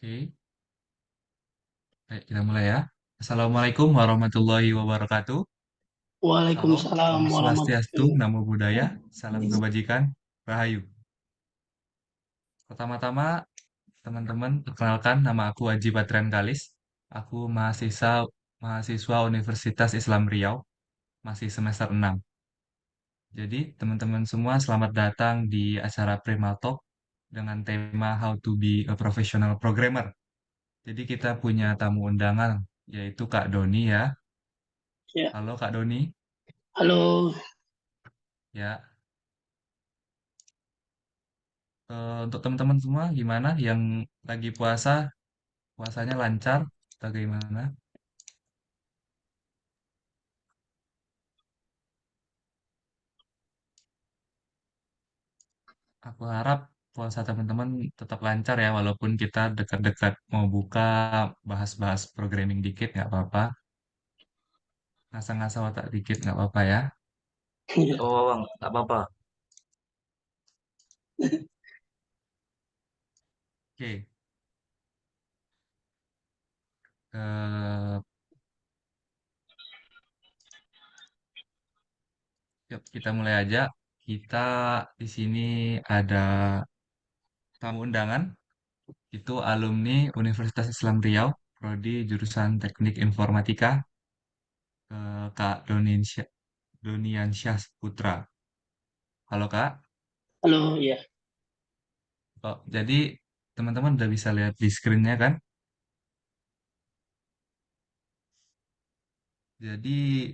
Oke, baik, kita mulai ya. Assalamualaikum warahmatullahi wabarakatuh. Salam, Waalaikumsalam Om Swastiastu, warahmatullahi Namo Buddhaya, Salam Kebajikan, Rahayu. Pertama-tama, teman-teman, perkenalkan nama aku Aji Batrian Kalis. Aku mahasiswa Universitas Islam Riau, masih semester 6. Jadi, teman-teman semua selamat datang di acara Primal Talk dengan tema How to be a Professional Programmer. Jadi kita punya tamu undangan, yaitu Kak Doni ya. Ya, Halo Kak Doni. halo. Ya, untuk teman-teman semua gimana yang lagi puasa, puasanya lancar atau gimana? Aku harap puasa teman-teman tetap lancar ya, walaupun kita dekat-dekat mau buka, bahas-bahas programming dikit nggak apa-apa, ngasah-ngasah otak dikit nggak apa-apa ya. Ya, Oh, Bang, nggak apa-apa. Oke, eh, yuk kita mulai aja. Kita di sini ada tamu undangan, itu alumni Universitas Islam Riau, prodi jurusan Teknik Informatika, Kak Doniansyah Putra. Halo Kak. halo. Ya, Oh, jadi teman-teman udah bisa lihat di screen-nya kan? Jadi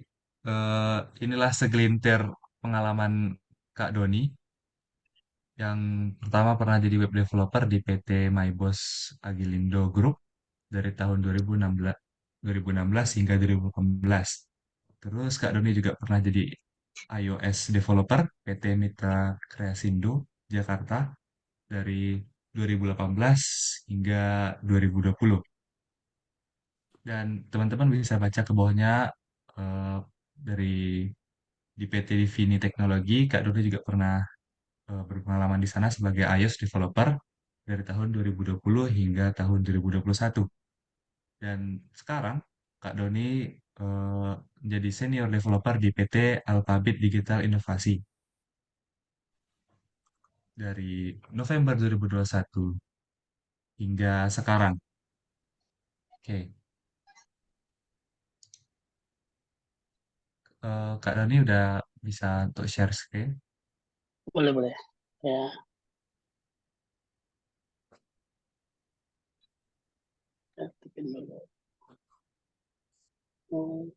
inilah segelintir pengalaman Kak Doni yang pertama pernah jadi web developer di PT My Boss Agilindo Group dari tahun 2016 hingga 2018. Terus Kak Doni juga pernah jadi iOS developer PT Mitra Kreasindo Jakarta dari 2018 hingga 2020. Dan teman-teman bisa baca ke bawahnya eh, dari di PT Vini Teknologi, Kak Doni juga pernah berpengalaman di sana sebagai iOS developer dari tahun 2020 hingga tahun 2021. Dan sekarang Kak Doni menjadi senior developer di PT Alphabet Digital Inovasi dari November 2021 hingga sekarang. Oke, Kak Doni udah bisa untuk share screen. boleh boleh. Ya, ketik dulu. Hmm,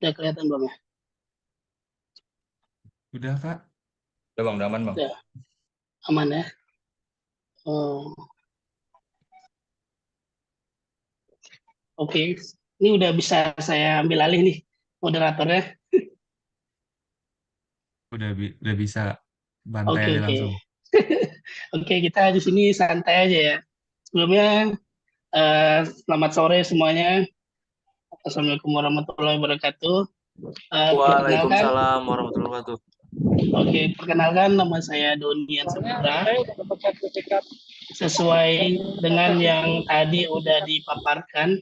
Udah kelihatan belum ya? Udah Kak? Udah, Bang, udah aman, Bang. Udah aman ya. Oh, oke. Ini udah bisa saya ambil alih nih moderatornya. Udah bisa bantai Oke aja oke. langsung. Oke, kita di sini santai aja ya. Sebelumnya selamat sore semuanya. Assalamualaikum warahmatullahi wabarakatuh. Perkenalkan, Waalaikumsalam warahmatullahi wabarakatuh. oke, perkenalkan nama saya Donian Saputra. Sesuai dengan yang tadi udah dipaparkan,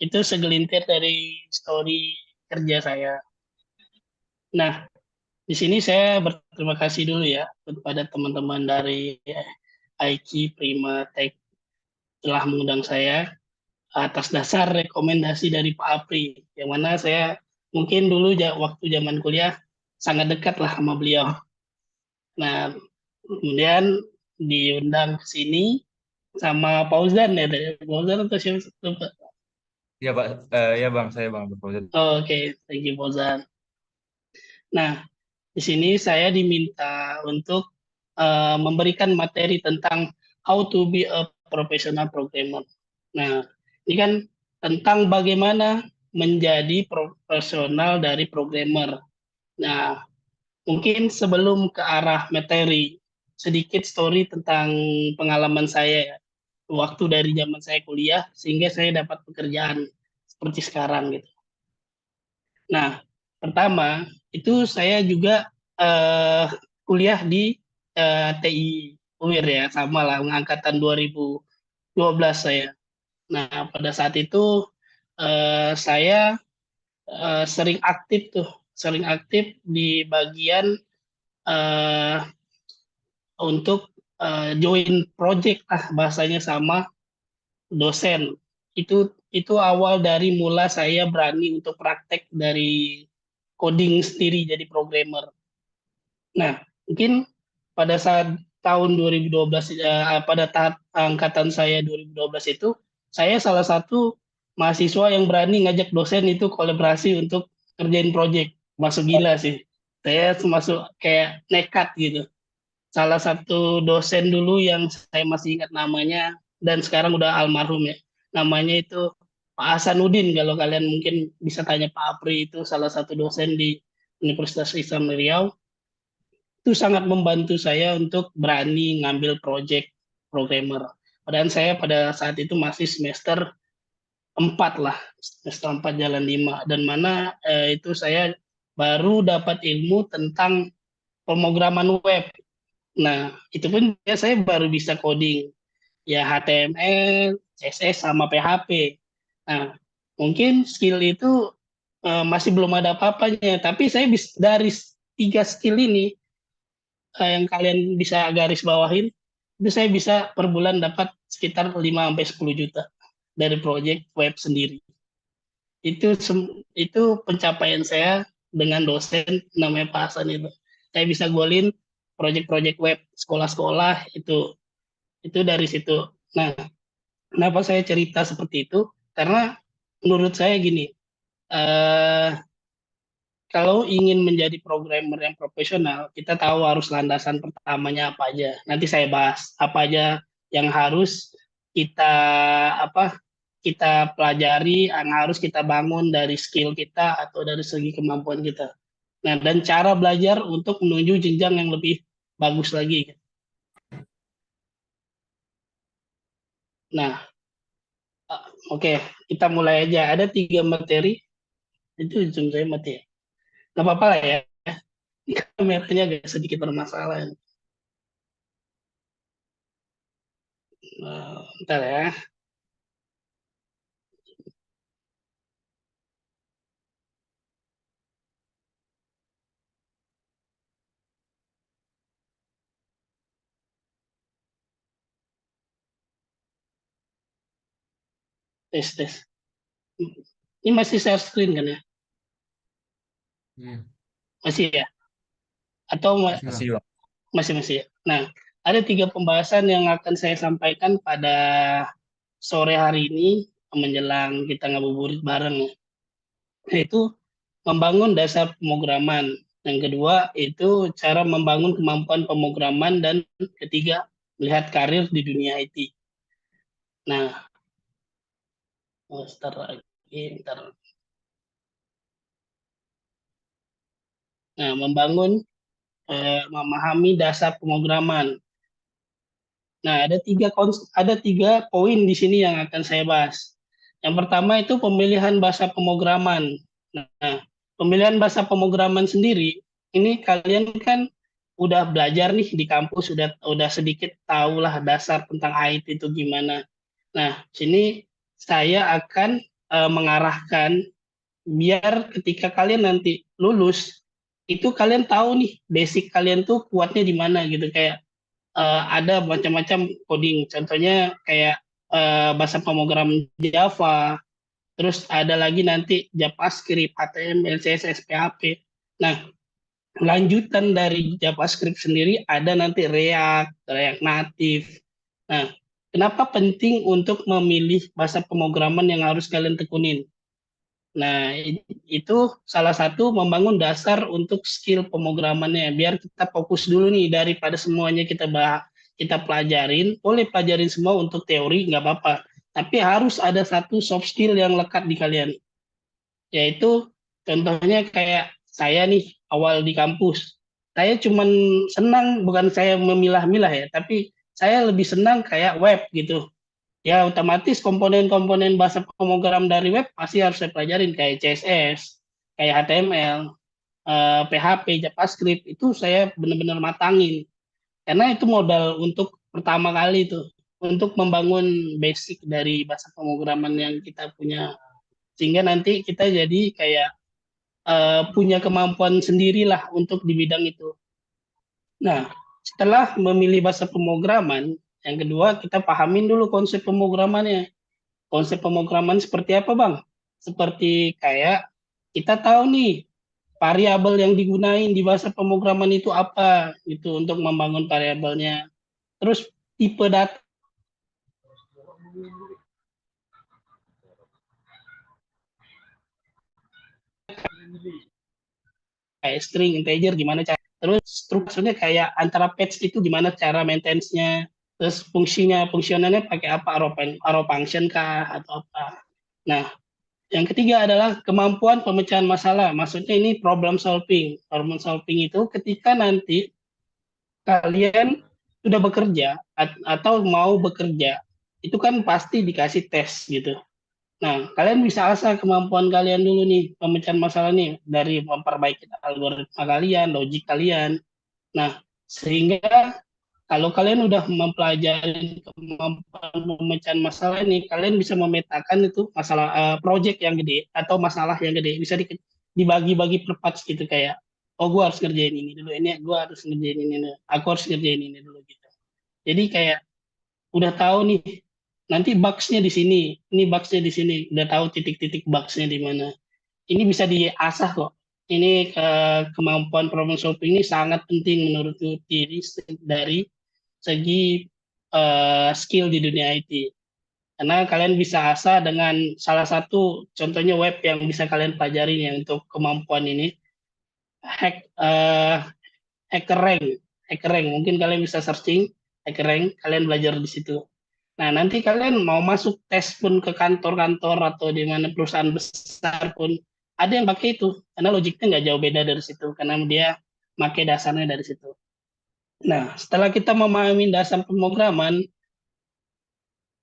itu segelintir dari story kerja saya. Nah, di sini saya berterima kasih dulu ya kepada teman-teman dari IQ Prima Tech telah mengundang saya atas dasar rekomendasi dari Pak Apri, yang mana saya mungkin dulu waktu zaman kuliah sangat dekat lah sama beliau. Nah, kemudian diundang ke sini sama Fauzan ya, Fauzan atau siapa? Lupa. Iya, Pak. Ya, Bang, saya Bang berproses. Oke, thank you Fauzan. Nah, di sini saya diminta untuk memberikan materi tentang how to be a professional programmer. Nah, ini kan tentang bagaimana menjadi profesional dari programmer. Nah, mungkin sebelum ke arah materi, sedikit story tentang pengalaman saya waktu dari zaman saya kuliah sehingga saya dapat pekerjaan seperti sekarang gitu. Nah, pertama itu saya juga kuliah di TI UIR ya, sama lah angkatan 2012 saya. Nah, pada saat itu saya sering aktif di bagian eh, untuk join project lah bahasanya sama dosen. Itu awal dari mula saya berani untuk praktek dari coding sendiri jadi programmer. Nah, mungkin pada saat tahun 2012 pada tahap angkatan saya 2012 itu saya salah satu mahasiswa yang berani ngajak dosen itu kolaborasi untuk kerjain project. Masuk gila sih. Saya masuk kayak nekat gitu. Salah satu dosen dulu yang saya masih ingat namanya dan sekarang udah almarhum ya. Namanya itu Pak Hasanuddin, kalau kalian mungkin bisa tanya Pak Apri, itu salah satu dosen di Universitas Islam Riau. Itu sangat membantu saya untuk berani ngambil project programmer. Padahal saya pada saat itu masih semester 4 lah, semester 4 jalan 5, dan mana itu saya baru dapat ilmu tentang pemrograman web. Nah, itu pun ya saya baru bisa coding, ya HTML, CSS, sama PHP. Nah, mungkin skill itu masih belum ada apa-apanya, tapi saya bisa dari 3 skill ini yang kalian bisa garis bawahin, itu saya bisa per bulan dapat sekitar 5 sampai 10 juta dari project web sendiri. Itu pencapaian saya dengan dosen namanya Pak Hasan itu. Saya bisa golin project-project web sekolah-sekolah itu dari situ. Nah, kenapa saya cerita seperti itu? Karena menurut saya gini, eh, kalau ingin menjadi programmer yang profesional, kita tahu harus landasan pertamanya apa aja. Nanti saya bahas apa aja yang harus kita apa kita pelajari, yang harus kita bangun dari skill kita atau dari segi kemampuan kita. Nah, dan cara belajar untuk menuju jenjang yang lebih bagus lagi. Nah, oke, kita mulai aja. Ada 3 materi, itu zoom saya mati ya. Nggak apa-apa lah ya, kameranya agak sedikit bermasalah. Bentar ya. Tes, tes. Ini masih share screen kan ya? Iya, Masih ya? Atau masih bang. Masih bang. masih ya? Nah, ada 3 pembahasan yang akan saya sampaikan pada sore hari ini menjelang kita ngabuburit bareng ya. Yaitu membangun dasar pemrograman. Yang kedua itu cara membangun kemampuan pemrograman, dan ketiga melihat karir di dunia IT. Nah, start lagi, bentar. Nah, memahami dasar pemrograman. Nah, ada tiga poin di sini yang akan saya bahas. Yang pertama itu pemilihan bahasa pemrograman. Nah, pemilihan bahasa pemrograman sendiri, ini kalian kan udah belajar nih di kampus, udah sedikit tahulah dasar tentang IT itu gimana. Nah, sini saya akan mengarahkan biar ketika kalian nanti lulus, itu kalian tahu nih basic kalian tuh kuatnya di mana gitu, kayak ada macam-macam coding. Contohnya kayak bahasa pemrograman Java, terus ada lagi nanti JavaScript, HTML, CSS, PHP. Nah, lanjutan dari JavaScript sendiri ada nanti React Native. Nah, kenapa penting untuk memilih bahasa pemrograman yang harus kalian tekunin? Nah, itu salah satu membangun dasar untuk skill pemrogramannya. Biar kita fokus dulu nih, daripada semuanya kita pelajarin. Boleh pelajarin semua untuk teori, nggak apa-apa. Tapi harus ada satu soft skill yang lekat di kalian. Yaitu contohnya kayak saya nih awal di kampus. Saya cuman senang, bukan saya memilah-milah ya, tapi saya lebih senang kayak web gitu. Ya otomatis komponen-komponen bahasa pemrogram dari web pasti harus saya pelajarin kayak CSS, kayak HTML, PHP, JavaScript itu saya benar-benar matangin karena itu modal untuk pertama kali itu untuk membangun basic dari bahasa pemrograman yang kita punya sehingga nanti kita jadi kayak punya kemampuan sendirilah untuk di bidang itu. Nah, setelah memilih bahasa pemrograman, yang kedua kita pahamin dulu konsep pemrogramannya. Konsep pemrograman seperti apa, Bang? Seperti kayak kita tahu nih variabel yang digunain di bahasa pemrograman itu apa gitu untuk membangun variabelnya. Terus tipe data kayak string, integer gimana cara. Terus strukturnya kayak antara page itu gimana cara maintenance-nya. Terus fungsionalnya pakai apa? Arrow function kah atau apa. Nah, yang ketiga adalah kemampuan pemecahan masalah. Maksudnya ini problem solving. Problem solving itu ketika nanti kalian sudah bekerja atau mau bekerja, itu kan pasti dikasih tes gitu. Nah, kalian bisa asah kemampuan kalian dulu nih, pemecahan masalah nih, dari memperbaiki algoritma kalian, logik kalian. Nah, sehingga kalau kalian udah mempelajari kemampuan pemecahan masalah ini, kalian bisa memetakan itu masalah project yang gede atau masalah yang gede. Bisa dibagi-bagi per parts gitu kayak, oh gue harus ngerjain ini dulu, ini gue harus ngerjain ini dulu, aku harus ngerjain ini dulu gitu. Jadi kayak udah tahu nih nanti bugs-nya di sini, ini bugs-nya di sini, udah tahu titik-titik bugs-nya di mana. Ini bisa diasah kok. Ini kemampuan problem solving ini sangat penting menurutku dari segi skill di dunia IT. Karena kalian bisa asah dengan salah satu contohnya web yang bisa kalian pelajari ya untuk kemampuan ini. Hackerrank. Hackerrank. Mungkin kalian bisa searching Hackerrank, kalian belajar di situ. Nah, nanti kalian mau masuk tes pun ke kantor-kantor atau di mana perusahaan besar pun ada yang pakai itu karena logiknya nggak jauh beda dari situ karena dia pakai dasarnya dari situ. Nah, setelah kita memahami dasar pemrograman,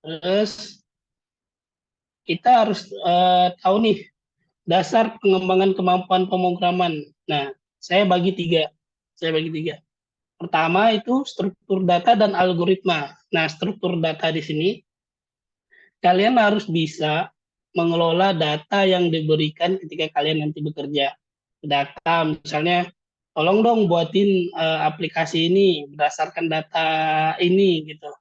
terus kita harus tahu nih dasar pengembangan kemampuan pemrograman. Nah, saya bagi tiga. Saya bagi tiga. Pertama itu struktur data dan algoritma. Nah, struktur data di sini kalian harus bisa mengelola data yang diberikan ketika kalian nanti bekerja. Data misalnya, tolong dong buatin aplikasi ini berdasarkan data ini gitu.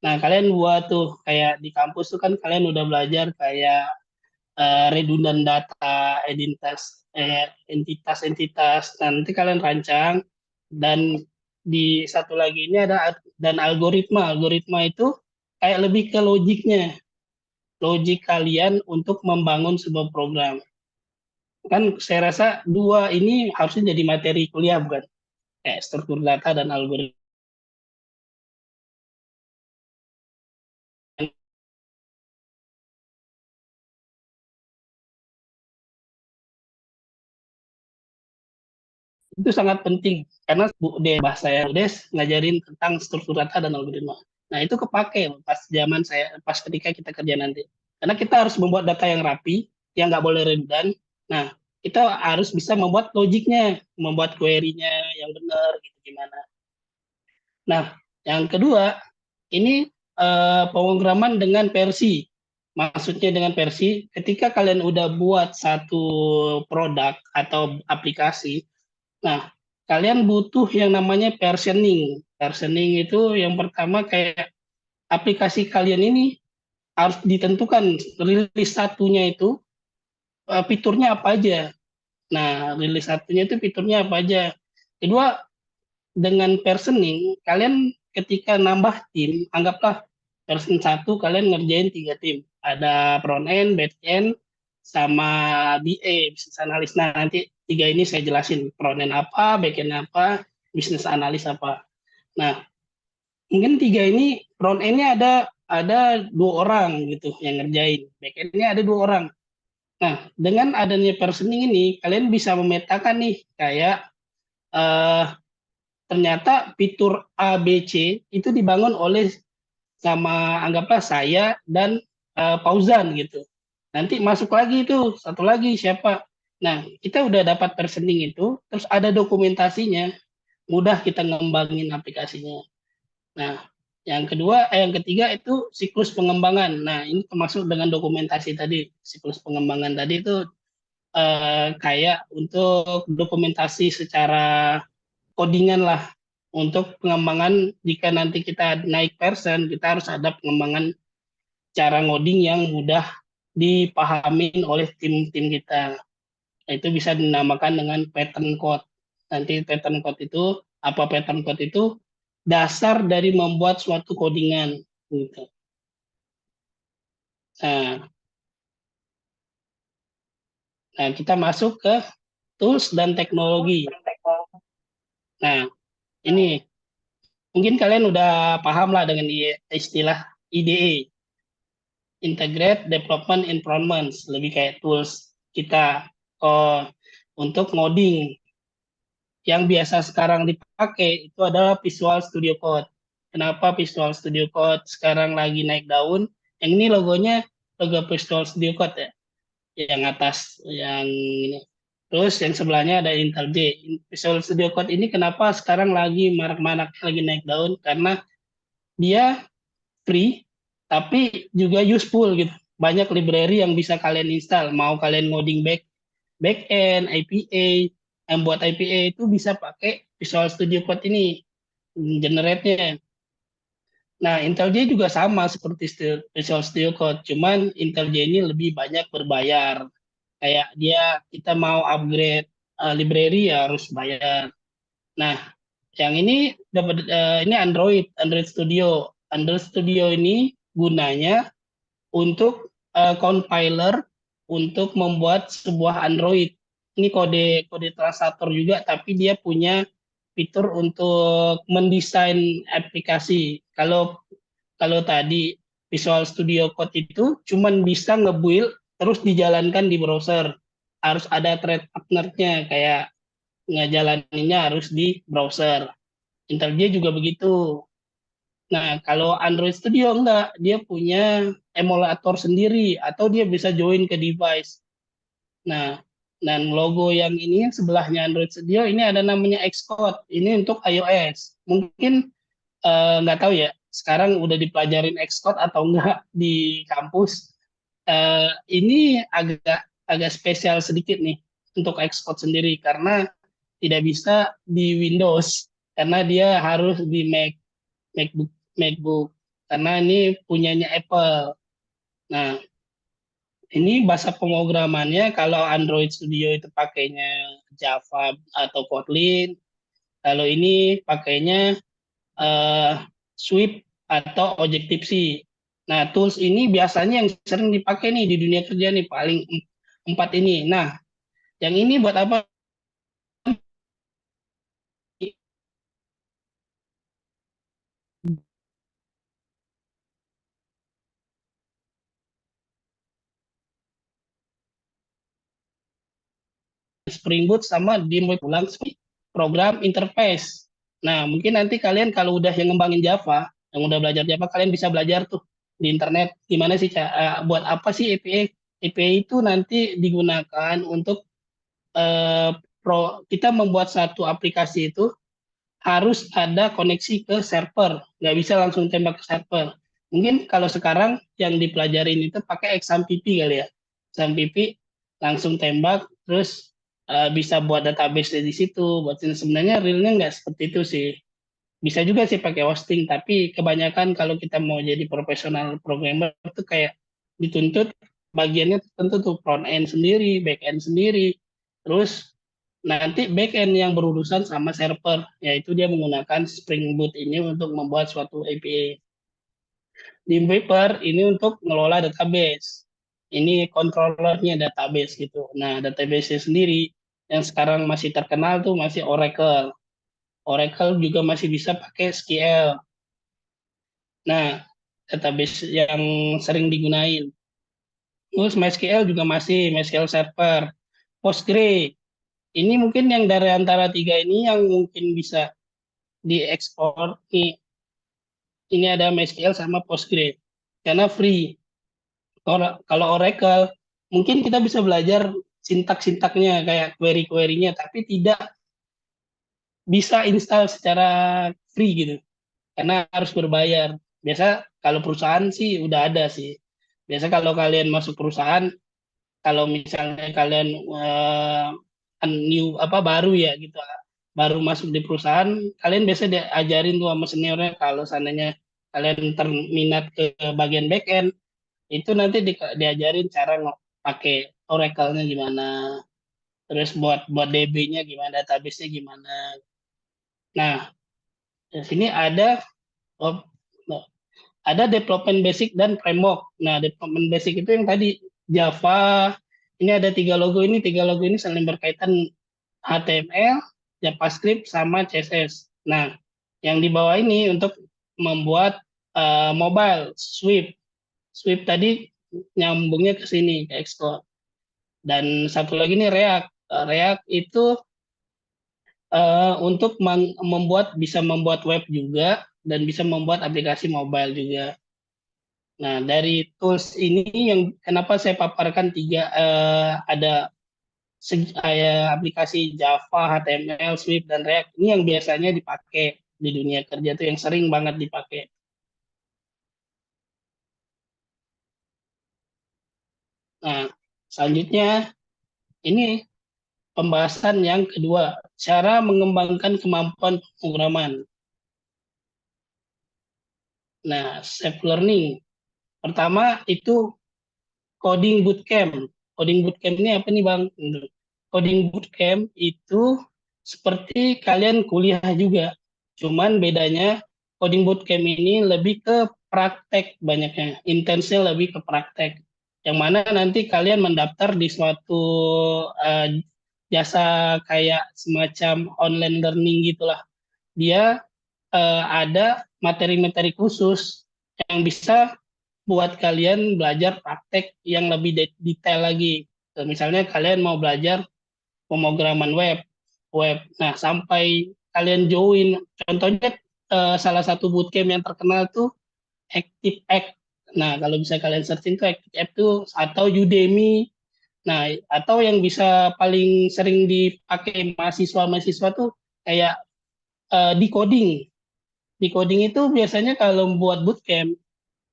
Nah, kalian buat tuh kayak di kampus tuh kan kalian udah belajar kayak redundant data, entitas. Nanti kalian rancang dan di satu lagi ini ada dan algoritma. Algoritma itu kayak lebih ke logiknya, logik kalian untuk membangun sebuah program. Kan saya rasa dua ini harusnya jadi materi kuliah bukan? Kayak struktur data dan algoritma. Itu sangat penting karena di bahasa saya UDES ngajarin tentang struktur data dan algoritma. Nah, itu kepake pas zaman saya, pas ketika kita kerja nanti. Karena kita harus membuat data yang rapi, yang nggak boleh redundant. Nah, kita harus bisa membuat logiknya, membuat query-nya yang benar, gitu gimana. Nah, yang kedua, ini pemrograman dengan versi. Maksudnya dengan versi, ketika kalian udah buat satu produk atau aplikasi, nah, kalian butuh yang namanya versioning. Versioning itu yang pertama kayak aplikasi kalian ini harus ditentukan rilis satunya itu fiturnya apa aja. Nah, rilis satunya itu fiturnya apa aja. Kedua, dengan versioning, kalian ketika nambah tim, anggaplah version 1 kalian ngerjain 3 tim. Ada front end, back end, sama BA, business analyst. Nah, nanti tiga ini saya jelasin. Front end apa, back end apa, business analyst apa. Nah, mungkin tiga ini front end-nya ada 2 orang gitu yang ngerjain. Back end-nya ada 2 orang. Nah, dengan adanya versioning ini, kalian bisa memetakan nih kayak eh, ternyata fitur A, B, C itu dibangun oleh sama anggaplah saya dan Fauzan gitu. Nanti masuk lagi itu satu lagi siapa? Nah, kita udah dapat versioning itu, terus ada dokumentasinya, mudah kita ngembangin aplikasinya. Nah, yang ketiga itu siklus pengembangan. Nah, ini termasuk dengan dokumentasi tadi. Siklus pengembangan tadi itu kayak untuk dokumentasi secara codingan lah. Untuk pengembangan jika nanti kita naik version, kita harus ada pengembangan cara ngoding yang mudah dipahamin oleh tim-tim kita. Nah, itu bisa dinamakan dengan pattern code. Nanti pattern code itu, apa pattern code itu? Dasar dari membuat suatu codingan. Gitu. Nah, nah, kita masuk ke tools dan teknologi. Nah, ini mungkin kalian udah paham lah dengan istilah IDE, Integrate Development Environment, lebih kayak tools kita oh, untuk ngoding. Yang biasa sekarang dipakai itu adalah Visual Studio Code. Kenapa Visual Studio Code sekarang lagi naik daun? Yang ini logonya logo Visual Studio Code ya, yang atas, yang ini. Terus yang sebelahnya ada IntelliJ. Visual Studio Code ini kenapa sekarang lagi marak-marak lagi naik daun? Karena dia free, tapi juga useful gitu. Banyak library yang bisa kalian install. Mau kalian ngoding backend, IPA, yang buat IPA itu bisa pakai Visual Studio Code ini, generate-nya. Nah, IntelliJ juga sama seperti Visual Studio Code, cuman IntelliJ ini lebih banyak berbayar. Kayak dia kita mau upgrade library ya harus bayar. Nah, yang ini dapat ini Android Studio. Android Studio ini gunanya untuk compiler untuk membuat sebuah Android. Ini kode kode translator juga, tapi dia punya fitur untuk mendesain aplikasi. Kalau kalau tadi Visual Studio Code itu cuman bisa nge-build terus dijalankan di browser. Harus ada thread partnernya, kayak ngejalaninnya harus di browser. IntelliJ juga begitu. Nah, kalau Android Studio enggak, dia punya emulator sendiri atau dia bisa join ke device. Nah, dan logo yang ini yang sebelahnya Android Studio ini ada namanya Xcode. Ini untuk iOS. Mungkin nggak tahu ya, sekarang udah dipelajarin Xcode atau enggak di kampus. Ini agak agak spesial sedikit nih untuk Xcode sendiri karena tidak bisa di Windows karena dia harus di MacBook MacBook karena ini punyanya Apple. Nah, ini bahasa pemrogramannya kalau Android Studio itu pakainya Java atau Kotlin, kalau ini pakainya uh, Swift atau Objective-C. Nah, tools ini biasanya yang sering dipakai nih di dunia kerja nih paling empat ini. Nah, yang ini buat apa? Spring Boot sama ulang program interface. Nah, mungkin nanti kalian kalau udah yang ngembangin Java, yang udah belajar Java, kalian bisa belajar tuh di internet gimana sih buat apa sih API. API itu nanti digunakan untuk uh, kita membuat satu aplikasi itu harus ada koneksi ke server, nggak bisa langsung tembak ke server. Mungkin kalau sekarang yang dipelajarin itu pakai XAMPP kali ya, XAMPP langsung tembak, terus bisa buat database di situ. Buat sebenarnya realnya nggak seperti itu sih. Bisa juga sih pakai hosting, tapi kebanyakan kalau kita mau jadi profesional programmer itu kayak dituntut bagiannya tertentu tuh front end sendiri, back end sendiri, terus nanti back end yang berurusan sama server, yaitu dia menggunakan Spring Boot ini untuk membuat suatu API. Dreamweaver ini untuk ngelola database. Ini controllernya database gitu. Nah, database sendiri yang sekarang masih terkenal tuh masih Oracle. Oracle juga masih bisa pakai SQL. Nah, database yang sering digunain. Terus MySQL juga masih, MySQL Server. Postgre, ini mungkin yang dari antara tiga ini yang mungkin bisa diekspor. Ini ada MySQL sama Postgre. Karena free. Kalau Oracle, mungkin kita bisa belajar sintak-sintaknya kayak query-query-nya, tapi tidak bisa install secara free gitu, karena harus berbayar. Biasa kalau perusahaan sih udah ada sih. Biasa kalau kalian masuk perusahaan, kalau misalnya kalian new apa baru ya gitu, baru masuk di perusahaan, kalian biasa diajarin tuh sama seniornya kalau seandainya kalian terminat ke bagian back end, itu nanti diajarin cara pakai Oracle-nya gimana, terus buat buat DB-nya gimana, database-nya gimana. Nah, di sini oh, ada development basic dan framework. Nah, development basic itu yang tadi Java. Ini ada tiga logo ini saling berkaitan, HTML, JavaScript, sama CSS. Nah, yang di bawah ini untuk membuat mobile, Swift. Swift tadi nyambungnya ke sini, ke Xcode. Dan satu lagi nih React. React itu untuk bisa membuat web juga dan bisa membuat aplikasi mobile juga. Nah, dari tools ini yang kenapa saya paparkan tiga, ada aplikasi Java, HTML, Swift, dan React. Ini yang biasanya dipakai di dunia kerja tuh, yang sering banget dipakai. Nah, selanjutnya ini pembahasan yang kedua, cara mengembangkan kemampuan pemrograman. Nah, self learning. Pertama itu coding bootcamp. Coding bootcamp ini apa nih Bang? Coding bootcamp itu seperti kalian kuliah juga. Cuman bedanya coding bootcamp ini lebih ke praktek banyaknya. Intensnya lebih ke praktek. Yang mana nanti kalian mendaftar di suatu jasa kayak semacam online learning gitulah. Dia ada materi-materi khusus yang bisa buat kalian belajar praktek yang lebih detail lagi. Misalnya kalian mau belajar pemrograman web. Nah, sampai kalian join, contohnya salah satu bootcamp yang terkenal tuh ActiveX. Nah, kalau bisa kalian searching tuh ActiveX tuh, atau Udemy. Nah, atau yang bisa paling sering dipakai mahasiswa-mahasiswa tuh kayak decoding. Decoding itu biasanya kalau buat bootcamp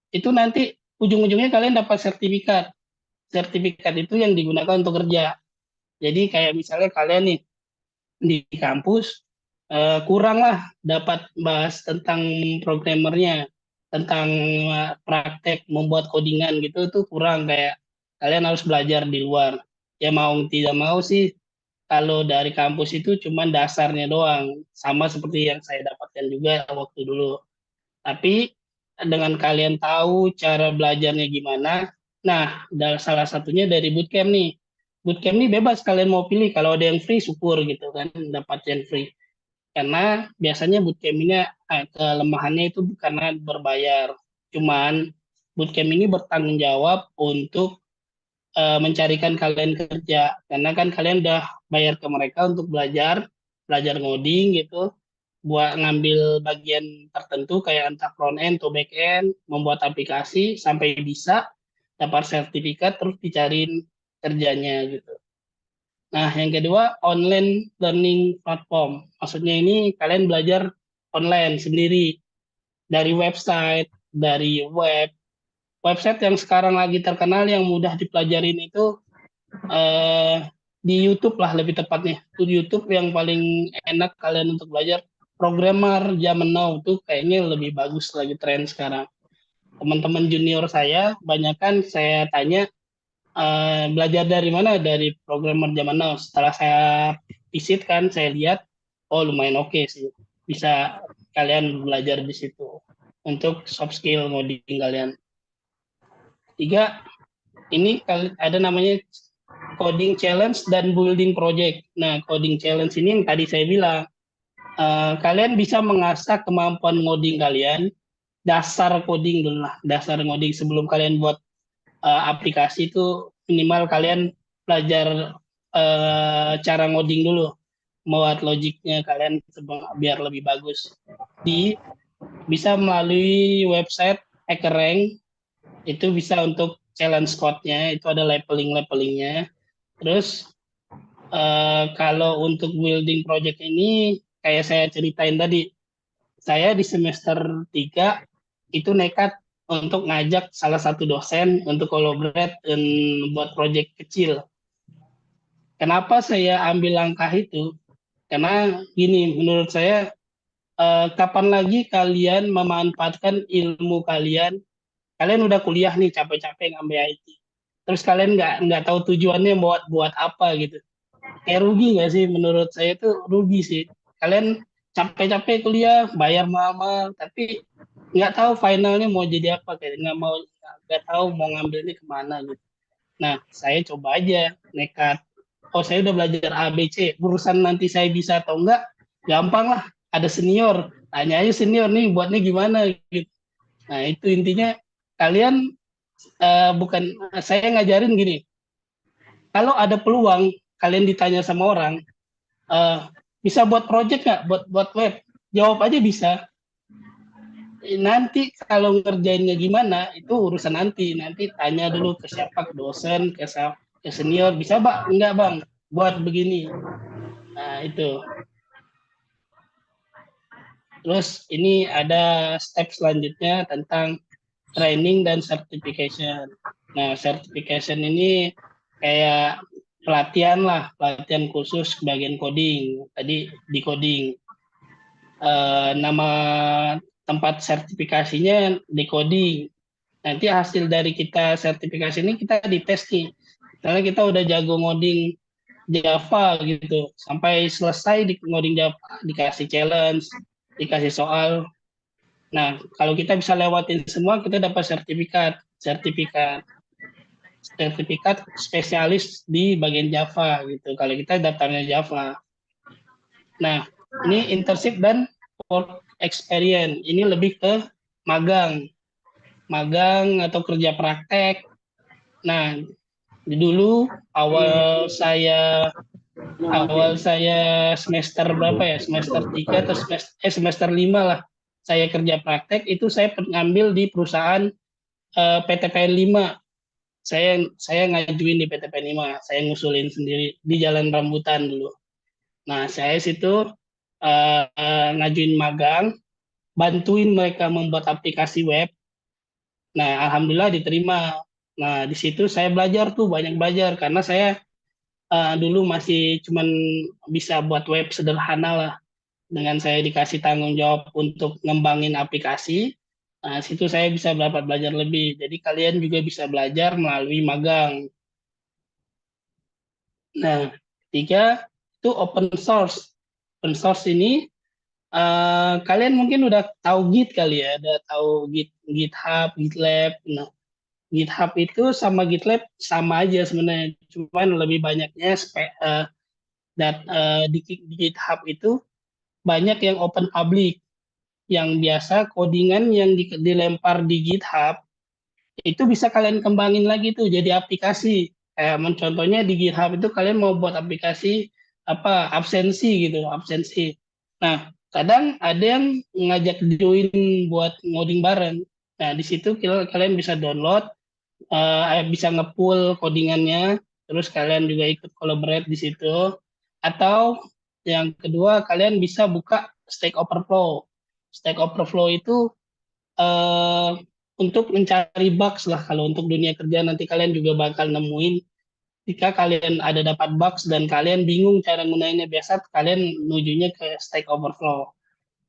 itu nanti ujung-ujungnya kalian dapat sertifikat. Sertifikat itu yang digunakan untuk kerja. Jadi kayak misalnya kalian nih di kampus kurang lah dapat bahas tentang programmernya, tentang praktek membuat codingan gitu, itu kurang, kayak kalian harus belajar di luar. Ya mau tidak mau sih, kalau dari kampus itu cuma dasarnya doang, sama seperti yang saya dapatkan juga waktu dulu. Tapi dengan kalian tahu cara belajarnya gimana, nah salah satunya dari bootcamp nih. Bootcamp nih bebas kalian mau pilih. Kalau ada yang free syukur gitu kan, dapat yang free. Karena biasanya bootcamp ini kelemahannya itu karena berbayar. Cuman bootcamp ini bertanggung jawab untuk mencarikan kalian kerja. Karena kan kalian udah bayar ke mereka untuk belajar ngoding gitu, buat ngambil bagian tertentu kayak entah front end atau back end, membuat aplikasi sampai bisa dapat sertifikat terus dicariin kerjanya gitu. Nah, yang kedua online learning platform. Maksudnya ini kalian belajar online sendiri dari website, dari web. Website yang sekarang lagi terkenal yang mudah dipelajarin itu eh, di YouTube lah lebih tepatnya. Itu YouTube yang paling enak kalian untuk belajar. Programmer zaman now tuh kayaknya lebih bagus, lagi tren sekarang. Teman-teman junior saya, banyak kan saya tanya belajar dari mana? Dari programmer zaman now. Setelah saya visit kan, saya lihat, oh lumayan oke sih. Bisa kalian belajar di situ untuk soft skill ngoding kalian. Tiga, ini ada namanya coding challenge dan building project. Nah, coding challenge ini yang tadi saya bilang, kalian bisa mengasah kemampuan ngoding kalian, dasar coding dulu lah, dasar ngoding sebelum kalian buat aplikasi itu minimal kalian belajar cara ngoding dulu, buat logiknya kalian biar lebih bagus. Bisa melalui website HackerRank, itu bisa untuk challenge code-nya, itu ada levelingnya. Terus kalau untuk building project ini kayak saya ceritain tadi, saya di semester 3 itu nekat untuk ngajak salah satu dosen untuk collaborate dan buat project kecil. Kenapa saya ambil langkah itu? Karena gini, menurut saya kapan lagi kalian memanfaatkan ilmu kalian? Kalian udah kuliah nih capek-capek ngambil IT. Terus kalian nggak tahu tujuannya buat buat apa gitu. Kayak rugi nggak sih? Menurut saya itu rugi sih. Kalian capek-capek kuliah, bayar mahal-mahal, tapi nggak tahu finalnya mau jadi apa, kayak nggak tahu mau ngambilnya kemana gitu. Nah, saya coba aja nekat. Oh, saya udah belajar A, B, C. Urusan nanti saya bisa atau enggak, gampang lah. Ada senior, tanya aja senior nih buatnya gimana gitu. Nah, itu intinya kalian bukan saya ngajarin gini. Kalau ada peluang kalian ditanya sama orang, eh, bisa buat project nggak? Buat web? Jawab aja bisa. Nanti kalau ngerjainnya gimana itu urusan nanti. Nanti tanya dulu ke siapa, ke dosen, ke senior. Bisa bang? Enggak bang. Buat begini. Nah itu. Terus ini ada step selanjutnya tentang training dan certification. Nah, certification ini kayak pelatihan lah, pelatihan khusus bagian coding. Tadi di coding. Nama tempat sertifikasinya di coding. Nanti hasil dari kita sertifikasi ini kita dites nih. Misalnya kita udah jago ngoding Java gitu, sampai selesai di ngoding Java, dikasih challenge, dikasih soal. Nah, kalau kita bisa lewatin semua, kita dapat sertifikat, sertifikat, sertifikat spesialis di bagian Java gitu. Kalau kita daftarnya Java. Nah, ini internship dan work experience. Ini lebih ke magang, magang atau kerja praktek. Nah, dulu awal saya semester berapa ya? Semester 3 atau semester 5 lah. Saya kerja praktek itu saya ngambil di perusahaan PTPN 5. Saya ngajuin di PTPN 5. Saya ngusulin sendiri di Jalan Rambutan dulu. Nah, saya situ ngajuin magang, bantuin mereka membuat aplikasi web. Nah, alhamdulillah diterima. Nah, di situ saya belajar tuh, banyak belajar karena saya dulu masih cuman bisa buat web sederhana lah. Dengan saya dikasih tanggung jawab untuk ngembangin aplikasi, nah situ saya bisa belajar lebih. Jadi kalian juga bisa belajar melalui magang. Nah, ketiga itu open source. Open source ini kalian mungkin udah tahu Git kali ya, udah tahu GitHub, GitLab. Nah, GitHub itu sama GitLab sama aja sebenarnya, cuman lebih banyaknya di GitHub itu banyak yang open public, yang biasa codingan yang dilempar di GitHub itu bisa kalian kembangin lagi tuh jadi aplikasi. Kayak contohnya di GitHub itu kalian mau buat aplikasi apa absensi gitu, absensi. Nah, kadang ada yang ngajak join buat ngoding bareng. Nah, di situ kalian bisa download, bisa ngepool codingannya, terus kalian juga ikut collaborate di situ. Atau yang kedua, kalian bisa buka Stack Overflow. Stack Overflow itu eh, untuk mencari bugs lah. Kalau untuk dunia kerja nanti kalian juga bakal nemuin jika kalian ada dapat bugs dan kalian bingung cara gunainnya, biasa kalian nujunya ke Stack Overflow.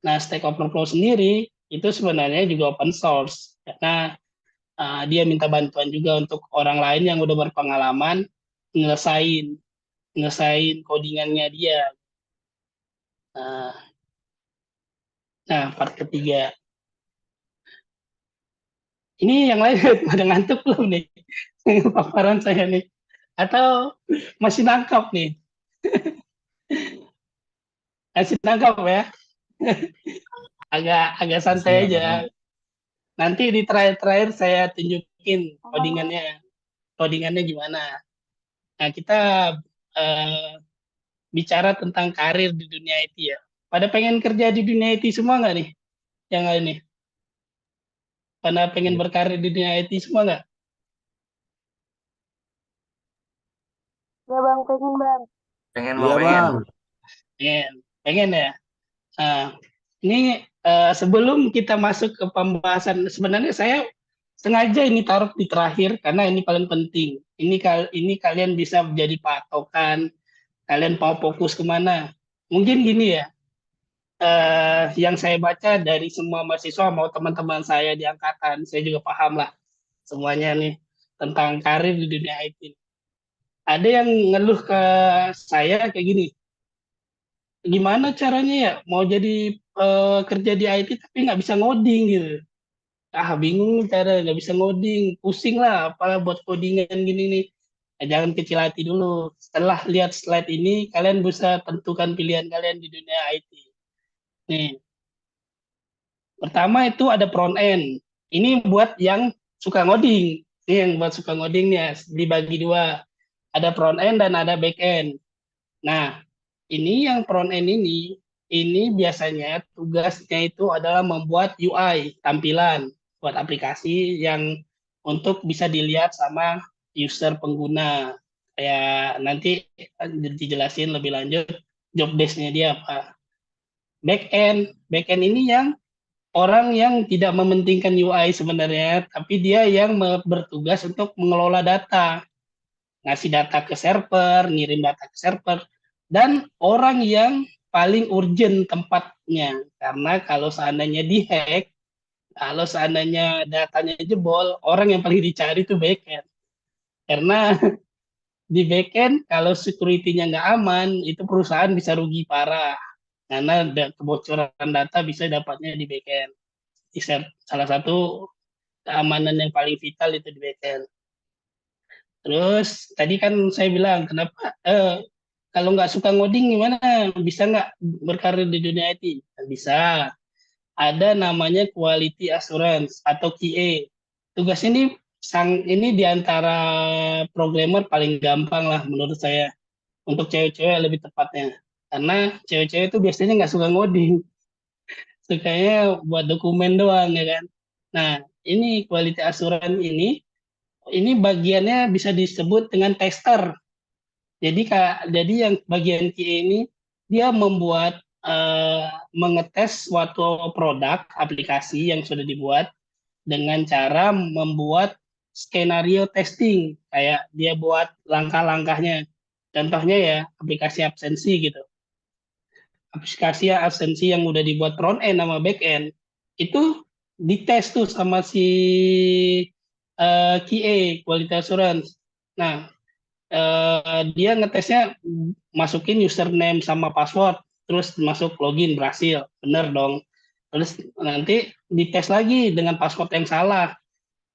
Nah, Stack Overflow sendiri itu sebenarnya juga open source karena dia minta bantuan juga untuk orang lain yang udah berpengalaman nyelesain nyelesain codingannya dia. Nah, part ketiga. Ini yang lain pada ngantuk belum nih? Paparan saya nih. Atau masih nangkap nih? Masih nangkap ya? Agak agak Masih santai nggak aja. apa-apa. Nanti di terakhir-terakhir saya tunjukin codingannya gimana. Nah, kita eh, bicara tentang karir di dunia IT ya. Pada pengen kerja di dunia IT semua nggak nih? Yang lain nih? Pada pengen Iya. berkarir di dunia IT semua nggak? Ya bang, pengen bang. Pengen bang, Iya pengen. bang. Pengen, pengen ya. Nah, ini sebelum kita masuk ke pembahasan, sebenarnya saya sengaja ini taruh di terakhir karena ini paling penting. Ini kalian bisa menjadi patokan, kalian mau fokus kemana. Mungkin gini ya, yang saya baca dari semua mahasiswa mau teman-teman saya di angkatan, saya juga paham lah semuanya nih tentang karir di dunia IT. Ada yang ngeluh ke saya kayak gini, gimana caranya ya mau jadi kerja di IT tapi nggak bisa ngoding gitu. Ah bingung nih cara nggak bisa ngoding, pusing lah apalah buat codingan gini nih. Jangan kecil hati dulu. Setelah lihat slide ini, kalian bisa tentukan pilihan kalian di dunia IT. Nih, pertama itu ada front end. Ini buat yang suka ngoding. Ini yang buat suka ngoding nih, dibagi dua. Ada front end dan ada back end. Nah, ini yang front end ini biasanya tugasnya itu adalah membuat UI, tampilan buat aplikasi yang untuk bisa dilihat sama user pengguna. Kayak nanti dijelasin lebih lanjut job desk-nya dia apa. Back end ini yang orang yang tidak mementingkan UI sebenarnya, tapi dia yang bertugas untuk mengelola data, ngasih data ke server, ngirim data ke server, dan orang yang paling urgent tempatnya. Karena kalau seandainya dihack, kalau seandainya datanya jebol, orang yang paling dicari itu backend. Karena di backend, kalau security-nya nggak aman, itu perusahaan bisa rugi parah. Karena kebocoran data bisa dapatnya di backend. Salah satu keamanan yang paling vital itu di backend. Terus tadi kan saya bilang kenapa kalau nggak suka ngoding gimana bisa nggak berkarir di dunia IT? Bisa. Ada namanya quality assurance atau QA. Tugas ini di antara programmer paling gampang lah menurut saya untuk cewek-cewek lebih tepatnya. Karena cewek-cewek itu biasanya nggak suka ngoding, sukanya buat dokumen doang ya kan. Nah, ini quality assurance ini bagiannya bisa disebut dengan tester. Jadi yang bagian QA ini dia membuat mengetes suatu produk aplikasi yang sudah dibuat dengan cara membuat skenario testing, kayak dia buat langkah-langkahnya. Contohnya ya aplikasi absensi gitu. Aplikasi absensi yang udah dibuat front end sama back end itu dites tuh sama si QA, quality assurance. Nah, dia ngetesnya masukin username sama password, terus masuk login berhasil, bener dong. Terus nanti dites lagi dengan password yang salah.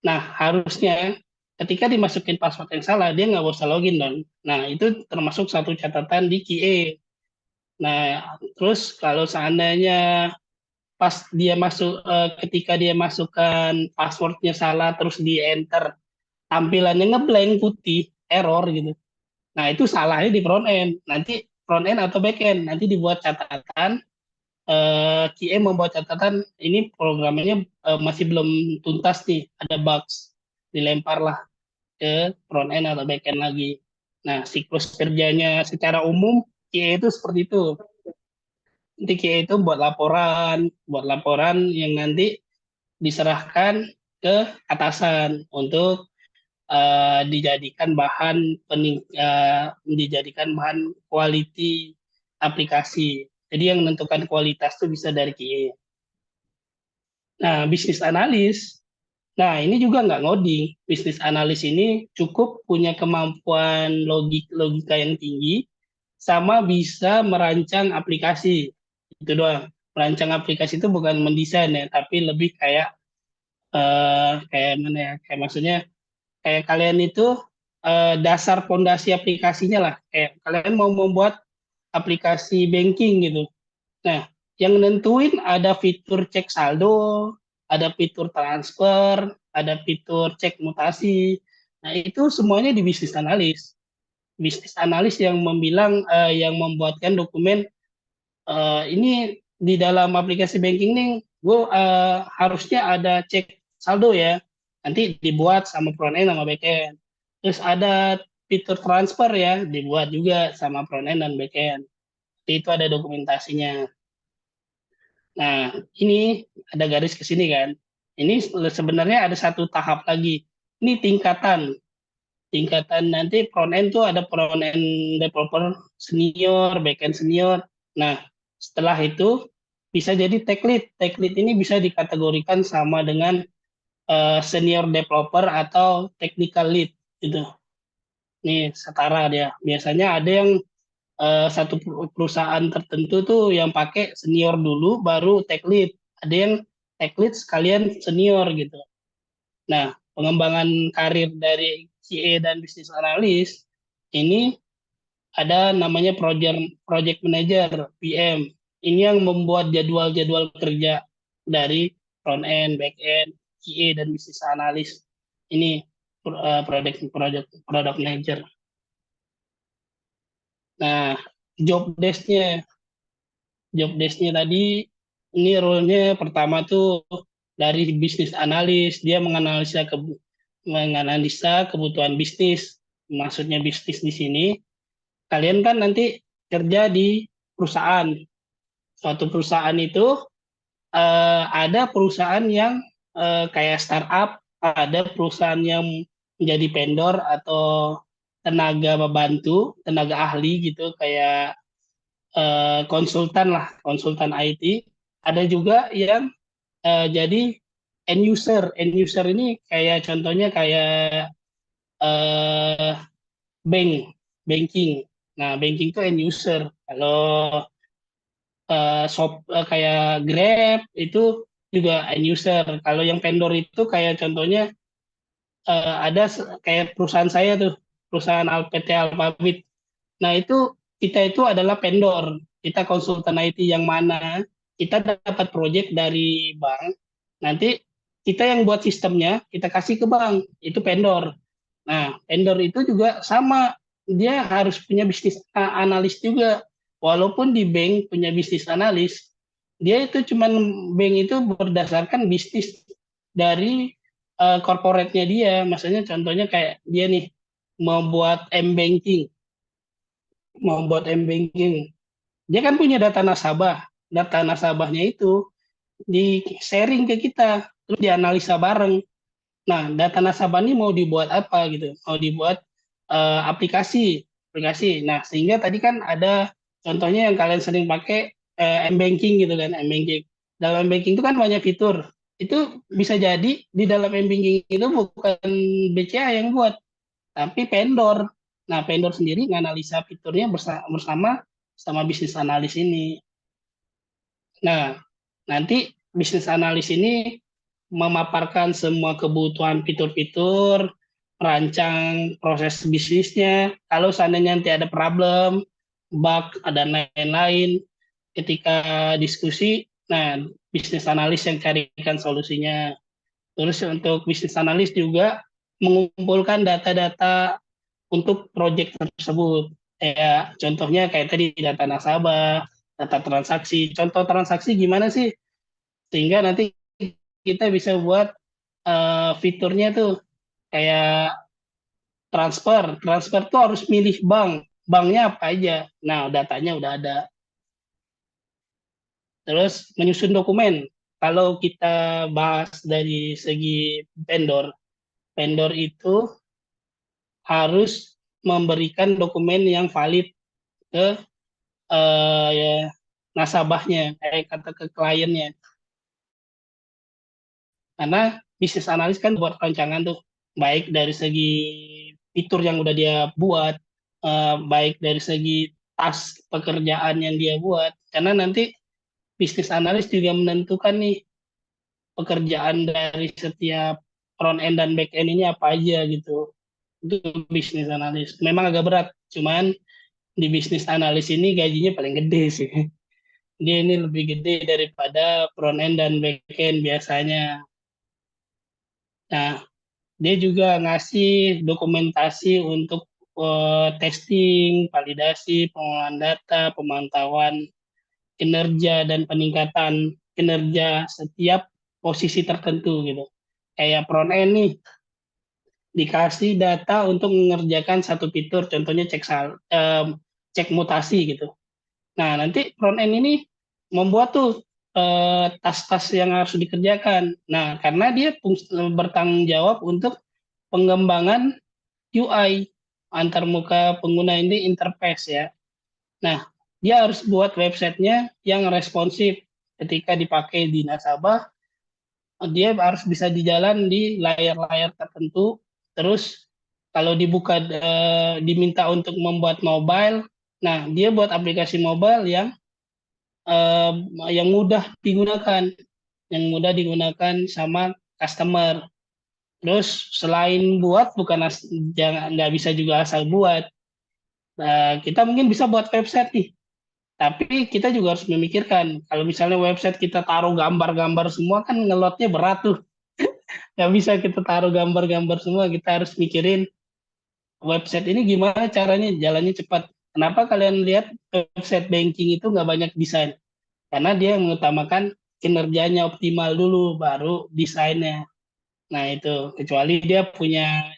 Nah, harusnya ketika dimasukin password yang salah, dia nggak usah login dong. Nah, itu termasuk satu catatan di QA. Nah, terus kalau seandainya pas dia ketika dia masukkan passwordnya salah, terus di enter, tampilannya ngeblank putih, error gitu. Nah, itu salahnya di front end. Nanti front end atau back end, nanti dibuat catatan, QA membuat catatan, ini programnya masih belum tuntas nih, ada bugs. Dilemparlah ke front end atau back end lagi. Nah, siklus kerjanya secara umum, QA itu seperti itu. Nanti QA itu buat laporan yang nanti diserahkan ke atasan untuk dijadikan bahan quality aplikasi. Jadi yang menentukan kualitas itu bisa dari QA. Nah, bisnis analis, nah ini juga nggak ngoding. Bisnis analis ini cukup punya kemampuan logika yang tinggi, sama bisa merancang aplikasi. Itu doang. Merancang aplikasi itu bukan mendesain ya, tapi lebih kayak mana ya? Kayak maksudnya kayak kalian itu dasar pondasi aplikasinya lah. Kayak kalian mau membuat aplikasi banking gitu. Nah, yang nentuin ada fitur cek saldo, ada fitur transfer, ada fitur cek mutasi. Nah, itu semuanya di bisnis analis. Bisnis analis yang yang membuatkan dokumen ini di dalam aplikasi banking nih, gue harusnya ada cek saldo ya. Nanti dibuat sama front end sama back end. Terus ada fitur transfer ya dibuat juga sama front end dan back end. Itu ada dokumentasinya. Nah, ini ada garis ke sini kan. Ini sebenarnya ada satu tahap lagi. Ini tingkatan. Tingkatan nanti front end tuh ada front end developer senior, back end senior. Nah, setelah itu bisa jadi tech lead. Tech lead ini bisa dikategorikan sama dengan senior developer atau technical lead gitu. Ini setara dia. Biasanya ada yang satu perusahaan tertentu tuh yang pakai senior dulu baru tech lead. Ada yang tech lead sekalian senior gitu. Nah, pengembangan karir dari QA dan bisnis analis ini ada namanya project manager PM. Ini yang membuat jadwal-jadwal kerja dari front end, back end, QA dan bisnis analis. Ini product manager. Nah, job desk-nya tadi ini role-nya pertama tuh dari bisnis analis, dia menganalisa kebutuhan bisnis. Maksudnya bisnis di sini kalian kan nanti kerja di perusahaan. Suatu perusahaan itu ada perusahaan yang kayak startup, ada perusahaan yang menjadi vendor atau tenaga membantu, tenaga ahli gitu kayak konsultan lah, konsultan IT. Ada juga yang jadi end user. End user ini kayak contohnya kayak eh, banking. Nah, banking itu end user. Kalau kayak Grab itu juga end user. Kalau yang vendor itu kayak contohnya ada kayak perusahaan saya tuh, perusahaan PT Alphabet. Nah, itu kita itu adalah vendor. Kita konsultan IT yang mana kita dapat project dari bank. Nanti kita yang buat sistemnya, kita kasih ke bank. Itu vendor. Nah, vendor itu juga sama. Dia harus punya bisnis analis juga. Walaupun di bank punya bisnis analis, dia itu cuman bank itu berdasarkan bisnis dari corporate-nya dia. Maksudnya contohnya kayak dia nih membuat M-banking, membuat M-banking. Dia kan punya data nasabah. Data nasabahnya itu di sharing ke kita, terus dianalisa bareng. Nah, data nasabah ini mau dibuat apa gitu? Mau dibuat aplikasi. Nah, sehingga tadi kan ada contohnya yang kalian sering pakai M-banking gitu kan, M-banking. Dalam M-banking itu kan banyak fitur. Itu bisa jadi di dalam M-banking itu bukan BCA yang buat, tapi vendor. Nah, vendor sendiri nganalisa fiturnya bersama sama bisnis analis ini. Nah, nanti bisnis analis ini memaparkan semua kebutuhan fitur-fitur, merancang proses bisnisnya. Kalau seandainya nanti ada problem, bug, dan lain-lain, ketika diskusi, nah bisnis analis yang carikan solusinya. Terus untuk bisnis analis juga mengumpulkan data-data untuk proyek tersebut. Kayak contohnya kayak tadi data nasabah, data transaksi. Contoh transaksi gimana sih? Sehingga nanti kita bisa buat fiturnya tuh kayak transfer. Transfer tuh harus milih bank. Banknya apa aja. Nah, datanya udah ada. Terus menyusun dokumen. Kalau kita bahas dari segi vendor, vendor itu harus memberikan dokumen yang valid ke ya, nasabahnya, kayak kata ke kliennya. Karena bisnis analis kan buat rancangan tuh, baik dari segi fitur yang udah dia buat, baik dari segi task pekerjaan yang dia buat. Karena nanti bisnis analis juga menentukan nih pekerjaan dari setiap front end dan back end ini apa aja gitu. Itu bisnis analis. Memang agak berat, cuman di bisnis analis ini gajinya paling gede sih. Dia ini lebih gede daripada front end dan back end biasanya. Nah, dia juga ngasih dokumentasi untuk testing, validasi, pengolahan data, pemantauan kinerja dan peningkatan kinerja setiap posisi tertentu gitu. Kayak front end nih, dikasih data untuk mengerjakan satu fitur, contohnya cek mutasi gitu. Nah, nanti front end ini membuat tuh tas-tas yang harus dikerjakan. Nah, karena dia bertanggung jawab untuk pengembangan UI, antar muka pengguna ini interface ya. Nah, dia harus buat websitenya yang responsif ketika dipakai di nasabah. Dia harus bisa dijalan di layar-layar tertentu. Terus kalau diminta untuk membuat mobile, nah dia buat aplikasi mobile eh, yang mudah digunakan, sama customer. Terus selain buat, jangan nggak bisa juga asal buat. Nah, kita mungkin bisa buat website nih, tapi kita juga harus memikirkan kalau misalnya website kita taruh gambar-gambar semua kan ngelotnya berat tuh. Nggak bisa kita taruh gambar-gambar semua, kita harus mikirin website ini gimana caranya jalannya cepat. Kenapa kalian lihat website banking itu nggak banyak desain? Karena dia mengutamakan kinerjanya optimal dulu, baru desainnya. Nah itu, kecuali dia punya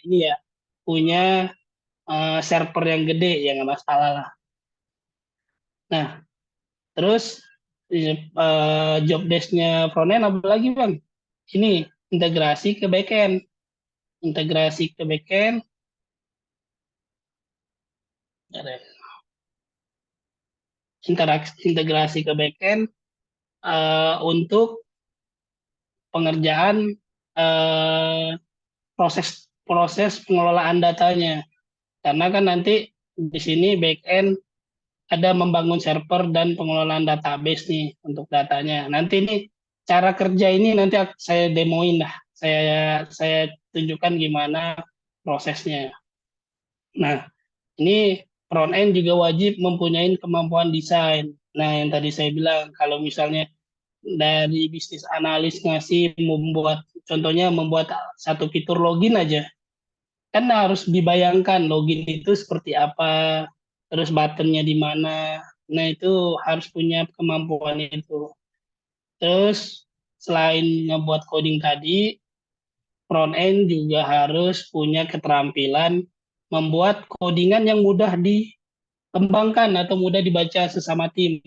server yang gede, ya nggak masalah lah. Nah, terus job desk-nya frontend apa lagi bang? Ini integrasi ke backend. Integrasi ke backend, integrasi ke backend untuk pengerjaan eh, proses proses pengelolaan datanya. Karena kan nanti di sini backend ada membangun server dan pengelolaan database nih untuk datanya. Nanti ini cara kerja ini nanti saya demoin dah. Saya tunjukkan gimana prosesnya. Nah, ini front end juga wajib mempunyai kemampuan desain. Nah, yang tadi saya bilang kalau misalnya dari bisnis analis ngasih contohnya membuat satu fitur login aja, kan harus dibayangkan login itu seperti apa, terus buttonnya di mana. Nah itu harus punya kemampuan itu. Terus selain ngebuat coding tadi, front end juga harus punya keterampilan membuat codingan yang mudah dikembangkan atau mudah dibaca sesama tim.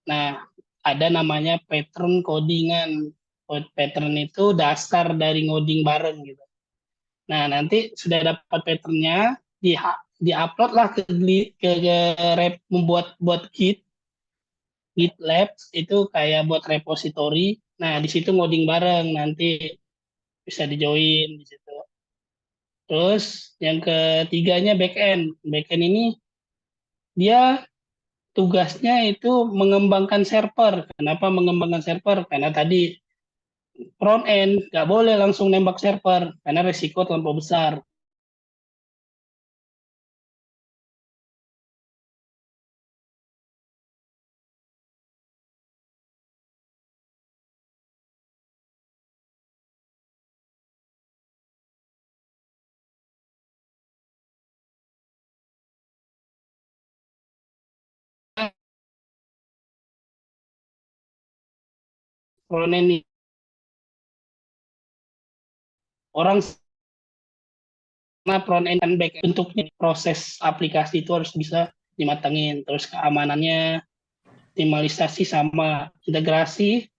Nah, ada namanya pattern codingan. Pattern itu dasar dari ngoding bareng gitu. Nah, nanti sudah dapat patternnya, di-upload lah membuat buat GitLab itu kayak buat repository. Nah, di situ ngoding bareng, nanti bisa di-join di situ. Terus yang ketiganya backend. Backend ini dia tugasnya itu mengembangkan server. Kenapa mengembangkan server? Karena tadi front end nggak boleh langsung nembak server karena resiko terlalu besar. Front end orang front end dan back end bentuknya proses aplikasi itu harus bisa dimatengin. Terus keamanannya, optimalisasi sama integrasi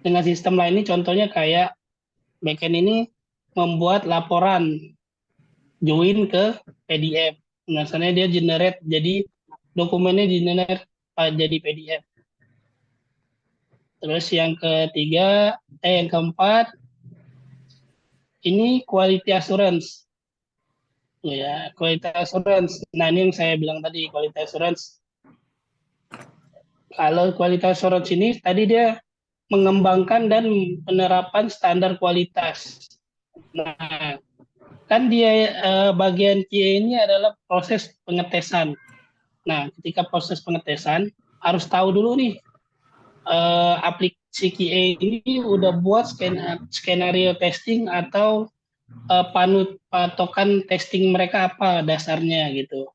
dengan sistem lain ini contohnya kayak backend ini membuat laporan join ke PDF. Misalnya dia generate jadi dokumennya generate jadi PDF. Terus yang keempat ini quality assurance. Ya, quality assurance. Nah, ini yang saya bilang tadi, quality assurance. Kalau quality assurance ini tadi dia mengembangkan dan penerapan standar kualitas. Nah, kan dia bagian QA ini adalah proses pengetesan. Nah, ketika proses pengetesan harus tahu dulu nih aplikasi QA ini udah buat skenario testing atau patokan testing mereka apa dasarnya gitu.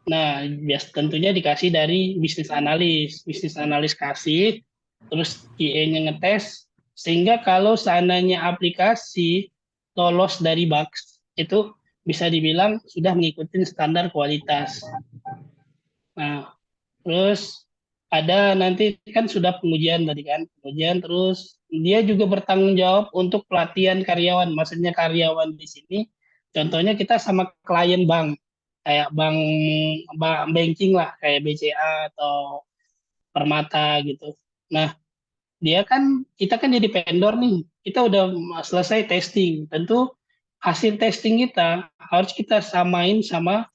Nah, tentunya dikasih dari bisnis analis. Bisnis analis kasih, terus QA-nya ngetes, sehingga kalau seandainya aplikasi lolos dari bugs, itu bisa dibilang sudah mengikuti standar kualitas. Nah, terus ada nanti kan sudah pengujian tadi kan, pengujian terus dia juga bertanggung jawab untuk pelatihan karyawan. Maksudnya karyawan di sini, contohnya kita sama klien bank, kayak bank banking lah, kayak BCA atau Permata gitu. Nah, dia kan kita kan jadi vendor nih, kita udah selesai testing, tentu hasil testing kita harus kita samain sama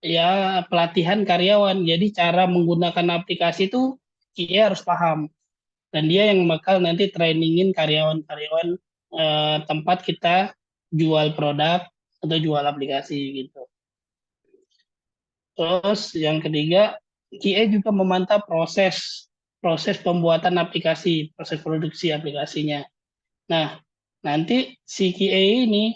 ya pelatihan karyawan. Jadi cara menggunakan aplikasi itu dia harus paham dan dia yang bakal nanti trainingin karyawan-karyawan tempat kita jual produk atau jual aplikasi gitu. Terus yang ketiga, QA juga memantau proses proses pembuatan aplikasi, proses produksi aplikasinya. Nah, nanti si QA ini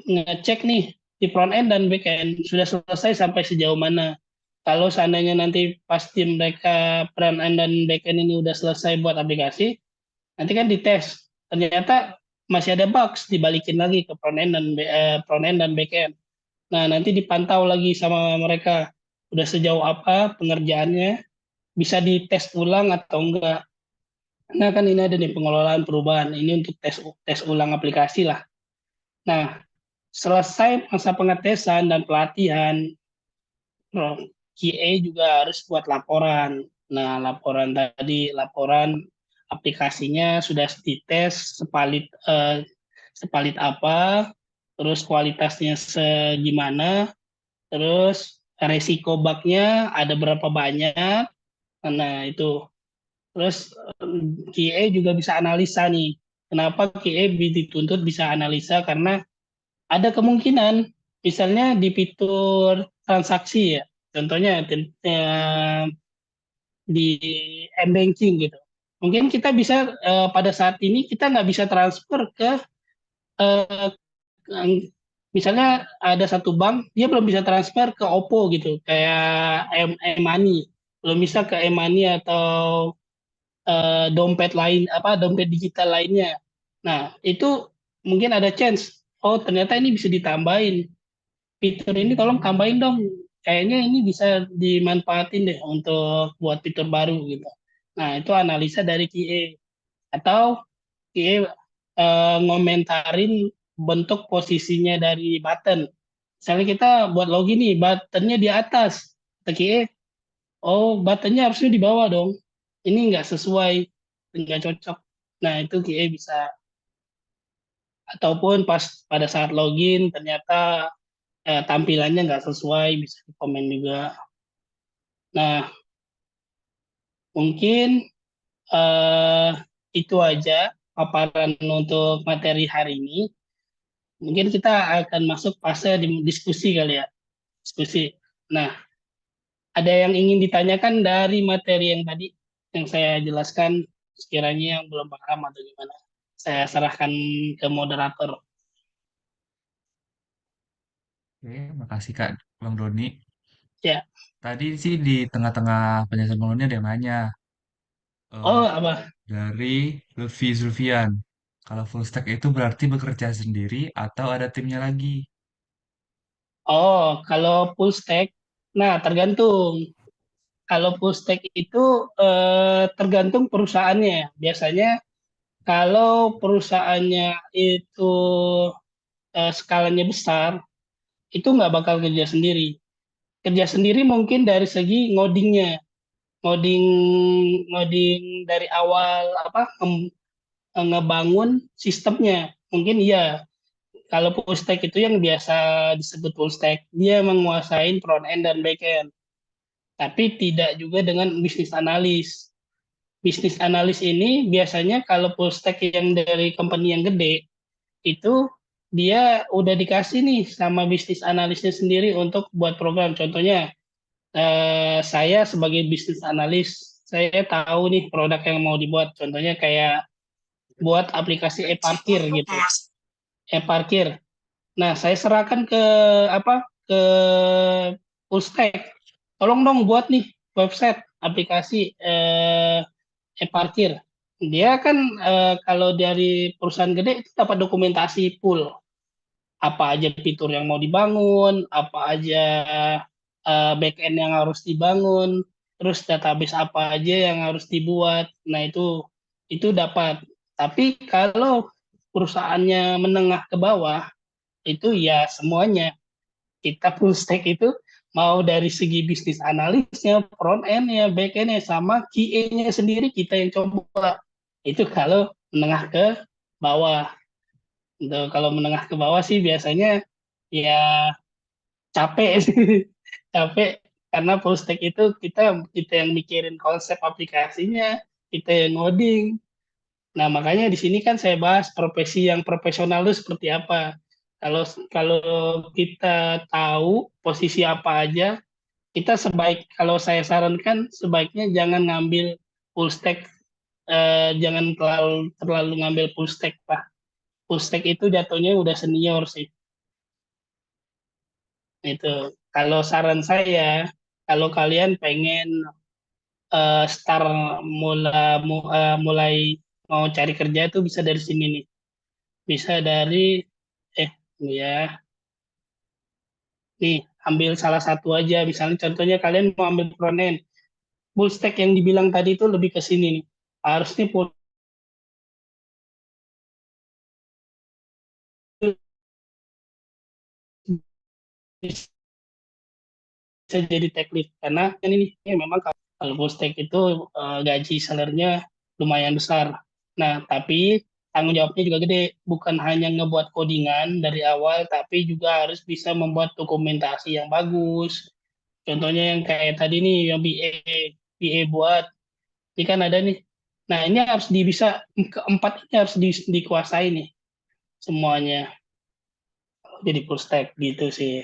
ngecek nih di front end dan back end sudah selesai sampai sejauh mana. Kalau seandainya nanti pasti mereka front end dan back end ini udah selesai buat aplikasi, nanti kan dites. Ternyata masih ada bugs, dibalikin lagi ke front end dan back end. Nah, nanti dipantau lagi sama mereka udah sejauh apa pengerjaannya, bisa dites ulang atau enggak. Nah, kan ini ada nih pengelolaan perubahan. Ini untuk tes tes ulang aplikasi lah. Nah, selesai masa pengetesan dan pelatihan, QA juga harus buat laporan. Nah, laporan aplikasinya sudah dites sepalit apa, terus kualitasnya segimana, terus resiko bugnya ada berapa banyak. Nah, itu. Terus QA juga bisa analisa nih. Kenapa QA dituntut bisa analisa? Karena ada kemungkinan misalnya di fitur transaksi ya, contohnya di m-banking gitu. Mungkin kita bisa pada saat ini kita nggak bisa transfer ke eh, misalnya ada satu bank dia belum bisa transfer ke Oppo gitu, kayak e-money belum bisa ke e-money atau dompet lain apa dompet digital lainnya. Nah, itu mungkin ada chance. Oh, ternyata ini bisa ditambahin. Fitur ini tolong tambahin dong. Kayaknya ini bisa dimanfaatin deh untuk buat fitur baru gitu. Nah, itu analisa dari QA atau QA ngomentarin bentuk posisinya dari button. Misalnya kita buat login nih, buttonnya di atas. Kata QA, oh buttonnya harusnya di bawah dong. Ini nggak sesuai, nggak cocok. Nah itu QA bisa. Ataupun pas pada saat login ternyata tampilannya nggak sesuai, bisa komen juga. Nah mungkin eh, itu aja paparan untuk materi hari ini. Mungkin kita akan masuk fase diskusi kali ya, diskusi. Nah, ada yang ingin ditanyakan dari materi yang tadi yang saya jelaskan, sekiranya yang belum paham atau gimana? Saya serahkan ke moderator. Oke, makasih Kak Bang Doni. Ya. Tadi sih di tengah-tengah penjelasan Bang Doni ada yang nanya Oh, eh, apa? dari Lutfi Zulfian. Kalau full stack itu berarti bekerja sendiri atau ada timnya lagi? Oh, kalau full stack, nah tergantung. Kalau full stack itu tergantung perusahaannya. Biasanya kalau perusahaannya itu skalanya besar, itu nggak bakal kerja sendiri. Kerja sendiri mungkin dari segi ngodingnya, ngoding ngoding dari awal apa ngebangun sistemnya. Mungkin iya. Kalau full stack itu yang biasa disebut full stack, dia menguasain front end dan back end. Tapi tidak juga dengan bisnis analis. Bisnis analis ini biasanya kalau full stack yang dari company yang gede, itu dia udah dikasih nih sama bisnis analisnya sendiri untuk buat program. Contohnya, saya sebagai bisnis analis, saya tahu nih produk yang mau dibuat. Contohnya kayak buat aplikasi e-parkir gitu. E-parkir. Nah, saya serahkan ke apa? Ke full stack. Tolong dong buat nih website aplikasi e-parkir. Dia kan kalau dari perusahaan gede itu dapat dokumentasi full. apa aja fitur yang mau dibangun, apa aja backend yang harus dibangun, terus database apa aja yang harus dibuat. Nah, itu dapat. Tapi kalau perusahaannya menengah ke bawah, itu ya semuanya. Kita full stack itu mau dari segi bisnis analisnya, front end-nya, back end-nya, sama QA-nya sendiri kita yang coba. Itu kalau menengah ke bawah. Untuk kalau menengah ke bawah sih biasanya ya capek sih. Capek karena full stack itu kita kita yang mikirin konsep aplikasinya, kita yang ngoding. Nah, makanya di sini kan saya bahas profesi yang profesional itu seperti apa. Kalau kalau kita tahu posisi apa aja, kita kalau saya sarankan sebaiknya jangan ngambil full stack, jangan terlalu terlalu ngambil full stack, Pak. Full stack itu jatuhnya udah senior sih. Itu. Kalau saran saya, kalau kalian pengen start mulai mau cari kerja itu bisa dari sini nih. Bisa dari eh ya nih ambil salah satu aja. Misalnya contohnya kalian mau ambil front end, full stack yang dibilang tadi itu lebih ke sini nih. Harusnya full bisa jadi tech lead karena kan ini memang kalau full stack itu gaji salarnya lumayan besar. Nah, tapi tanggung jawabnya juga gede, bukan hanya ngebuat codingan dari awal, tapi juga harus bisa membuat dokumentasi yang bagus. Contohnya yang kayak tadi nih, yang BA buat, ini kan ada nih. Nah, ini harus bisa, keempat ini harus dikuasai nih semuanya. Jadi full stack gitu sih.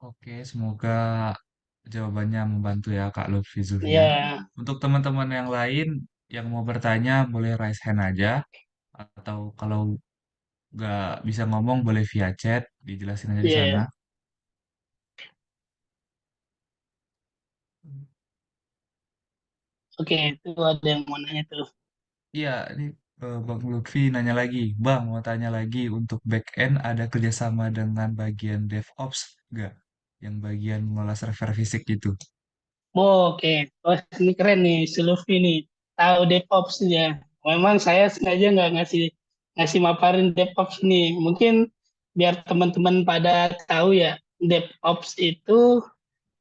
Oke, semoga jawabannya membantu ya Kak Lutfi Zulfian. Ya, Untuk teman-teman yang lain yang mau bertanya boleh raise hand aja atau kalau nggak bisa ngomong boleh via chat, dijelasin aja di sana. ya. Oke, itu ada yang mau nanya tuh. Iya, ini Bang Lutfi nanya lagi. Bang, mau tanya lagi untuk back end ada kerjasama dengan bagian DevOps nggak? Yang bagian mengolah server fisik itu. Oh, oke, oh, ini keren nih, si Luffy nih. Tahu DevOps ya. Memang saya sengaja nggak ngasih ngasih maparin DevOps nih. Mungkin biar teman-teman pada tahu ya, DevOps itu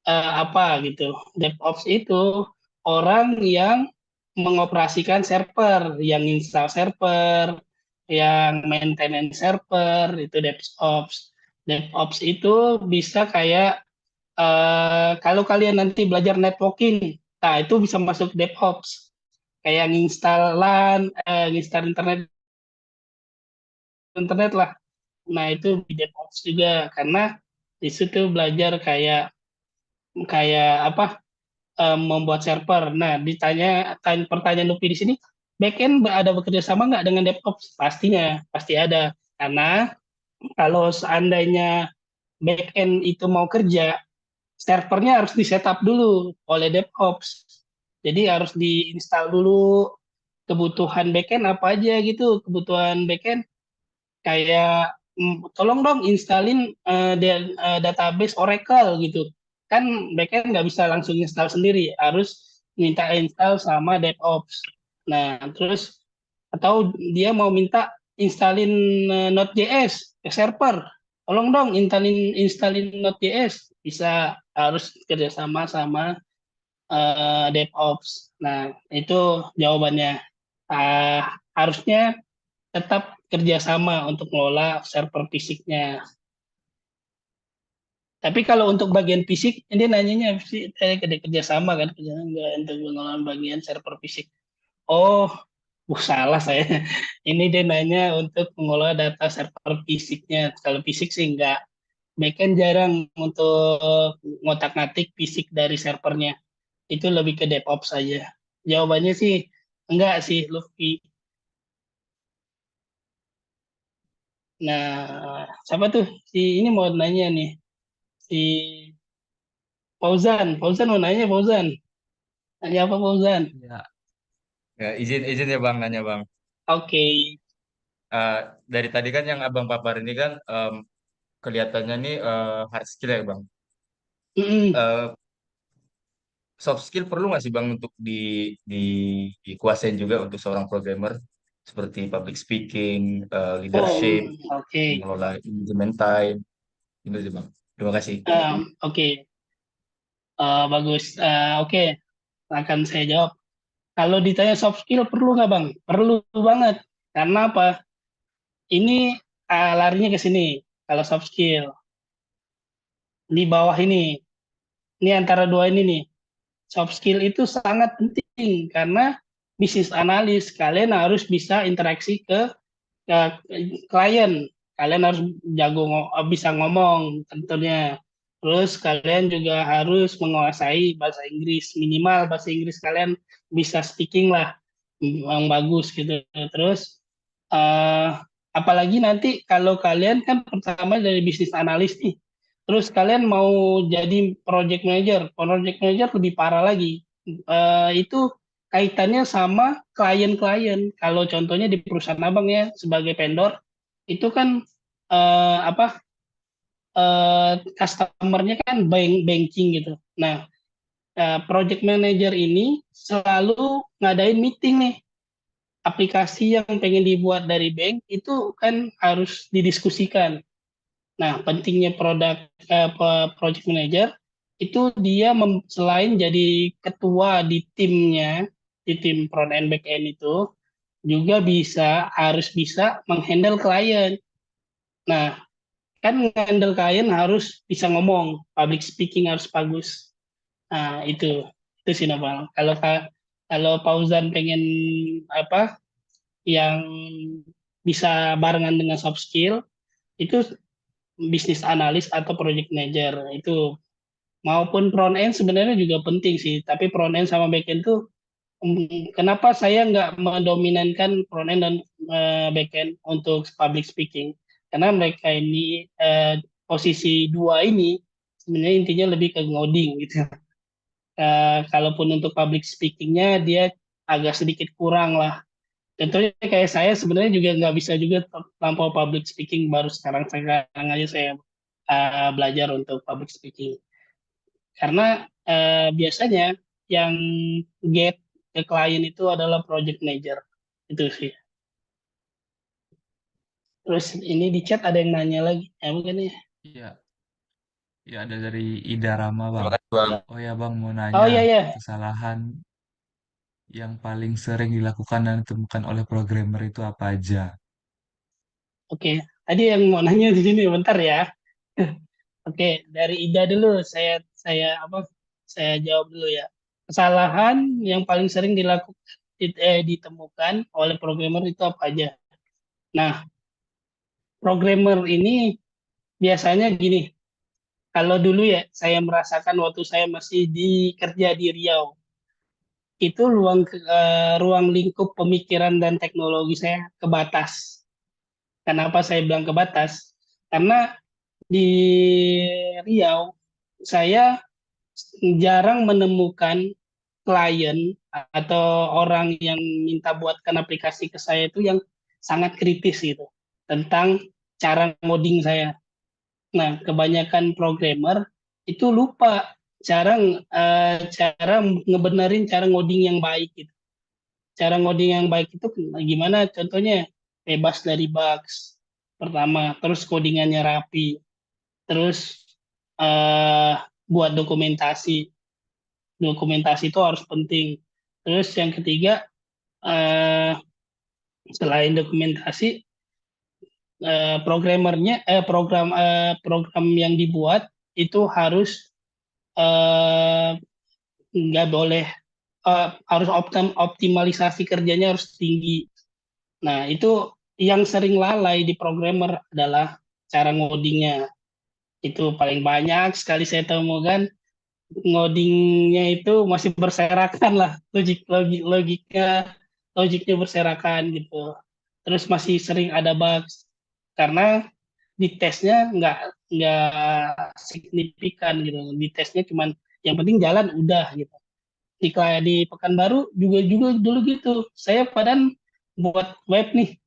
apa gitu. DevOps itu orang yang mengoperasikan server, yang install server, yang maintenance server, itu DevOps. DevOps itu bisa kayak kalau kalian nanti belajar networking, nah itu bisa masuk DevOps. Kayak nginstal LAN, nginstal internet lah. Nah itu di DevOps juga karena di situ belajar kayak kayak apa membuat server. Nah pertanyaan Luffy di sini, backend ada bekerja sama nggak dengan DevOps? Pastinya, pasti ada. Karena kalau seandainya backend itu mau kerja, servernya harus di setup dulu oleh DevOps. Jadi harus diinstal dulu kebutuhan backend apa aja gitu. Kebutuhan backend kayak tolong dong instalin database Oracle gitu. Kan backend nggak bisa langsung install sendiri, harus minta install sama DevOps. Nah, terus atau dia mau minta instalin Node.js ke server. Tolong dong instalin Node.js. Bisa harus kerjasama sama DevOps. Nah, itu jawabannya. Harusnya tetap kerjasama untuk mengelola server fisiknya. Tapi kalau untuk bagian fisik, ini nanyanya sih kerjasama kan, kerjasama untuk mengelola bagian server fisik. Oh, salah saya. Ini dia nanya untuk mengelola data server fisiknya. Kalau fisik sih enggak. Backend jarang untuk ngotak-ngatik fisik dari servernya. Itu lebih ke DevOps saja. Jawabannya sih enggak sih, Luffy. Nah, siapa tuh? Si ini mau nanya nih. Si Fauzan. Fauzan mau nanya Fauzan. Nanya apa Fauzan? Ya, Ya, izin ya Bang nanya Bang. Oke. Eh, dari tadi kan yang Abang papar ini kan kelihatannya nih hard skill ya Bang. Mm-mm. Eh, Soft skill perlu nggak sih Bang untuk di dikuasain juga untuk seorang programmer seperti public speaking, Oh, leadership, oke. mengelola manajemen time, gitu sih Bang. Terima kasih. Oke. Bagus. Oke, akan saya jawab. Kalau ditanya soft skill perlu nggak Bang? Perlu banget. Karena apa? Ini larinya ke sini. Kalau soft skill di bawah ini. Ini antara dua ini nih. Soft skill itu sangat penting karena bisnis analis kalian harus bisa interaksi ke klien. Kalian harus bisa ngomong tentunya. Terus kalian juga harus menguasai bahasa Inggris, minimal bahasa Inggris kalian bisa speaking lah yang bagus gitu. Terus eh, apalagi nanti kalau kalian kan pertama dari bisnis analis nih, terus kalian mau jadi project manager lebih parah lagi. Itu kaitannya sama klien-klien. Kalau contohnya di perusahaan abang ya sebagai vendor, itu kan apa customernya kan banking gitu. Nah, project manager ini selalu ngadain meeting nih. Aplikasi yang pengen dibuat dari bank itu kan harus didiskusikan. Nah, pentingnya project manager itu dia selain jadi ketua di timnya, di tim front end back end itu juga harus bisa menghandle klien. Nah, kan handle klien harus bisa ngomong, public speaking harus bagus. Nah, itu sih Nopal. Kalau Fauzan pengen apa yang bisa barengan dengan soft skill itu bisnis analis atau project manager itu maupun front end sebenarnya juga penting sih, tapi front end sama back end tuh kenapa saya nggak mendominankan front end dan back end untuk public speaking? Karena mereka ini posisi dua ini sebenarnya intinya lebih ke ngoding gitu. Kalaupun untuk public speakingnya dia agak sedikit kurang lah. Contohnya kayak saya sebenarnya juga nggak bisa juga lampau public speaking baru sekarang aja saya belajar untuk public speaking. Karena biasanya yang get ke klien itu adalah project manager. Itu sih. Terus ini di chat ada yang nanya lagi. Mungkin ya. Iya, ya ada dari Ida Rama Terima Bang. kasih Bang. Oh ya Bang, mau Oh nanya iya ya. kesalahan yang paling sering dilakukan dan ditemukan oleh programmer itu apa aja? Oke. Tadi yang mau nanya di sini bentar ya. Oke, dari Ida dulu saya apa? Saya jawab dulu ya. Kesalahan yang paling sering ditemukan oleh programmer itu apa aja? Nah, programmer ini biasanya gini. Kalau dulu ya, saya merasakan waktu saya masih kerja di Riau, itu ruang lingkup pemikiran dan teknologi saya kebatas. Kenapa saya bilang kebatas? Karena di Riau saya jarang menemukan klien atau orang yang minta buatkan aplikasi ke saya itu yang sangat kritis gitu tentang cara ngoding saya. Nah, kebanyakan programmer itu lupa cara ngebenerin cara ngoding yang baik gitu. Cara ngoding yang baik itu gimana? Contohnya bebas dari bugs pertama, terus codingannya rapi, terus eh, buat dokumentasi. Dokumentasi itu harus penting. Terus yang ketiga, eh, selain dokumentasi, program yang dibuat itu eh, nggak boleh harus optimalisasi kerjanya harus tinggi. Nah, itu yang sering lalai di programmer adalah cara ngodingnya. Itu paling banyak sekali saya temukan ngodingnya itu masih berserakan lah, logiknya berserakan gitu. Terus masih sering ada bugs karena di tesnya nggak signifikan gitu. Di tesnya cuman yang penting jalan udah gitu. di Pekanbaru juga juga dulu gitu. Saya padahal buat web nih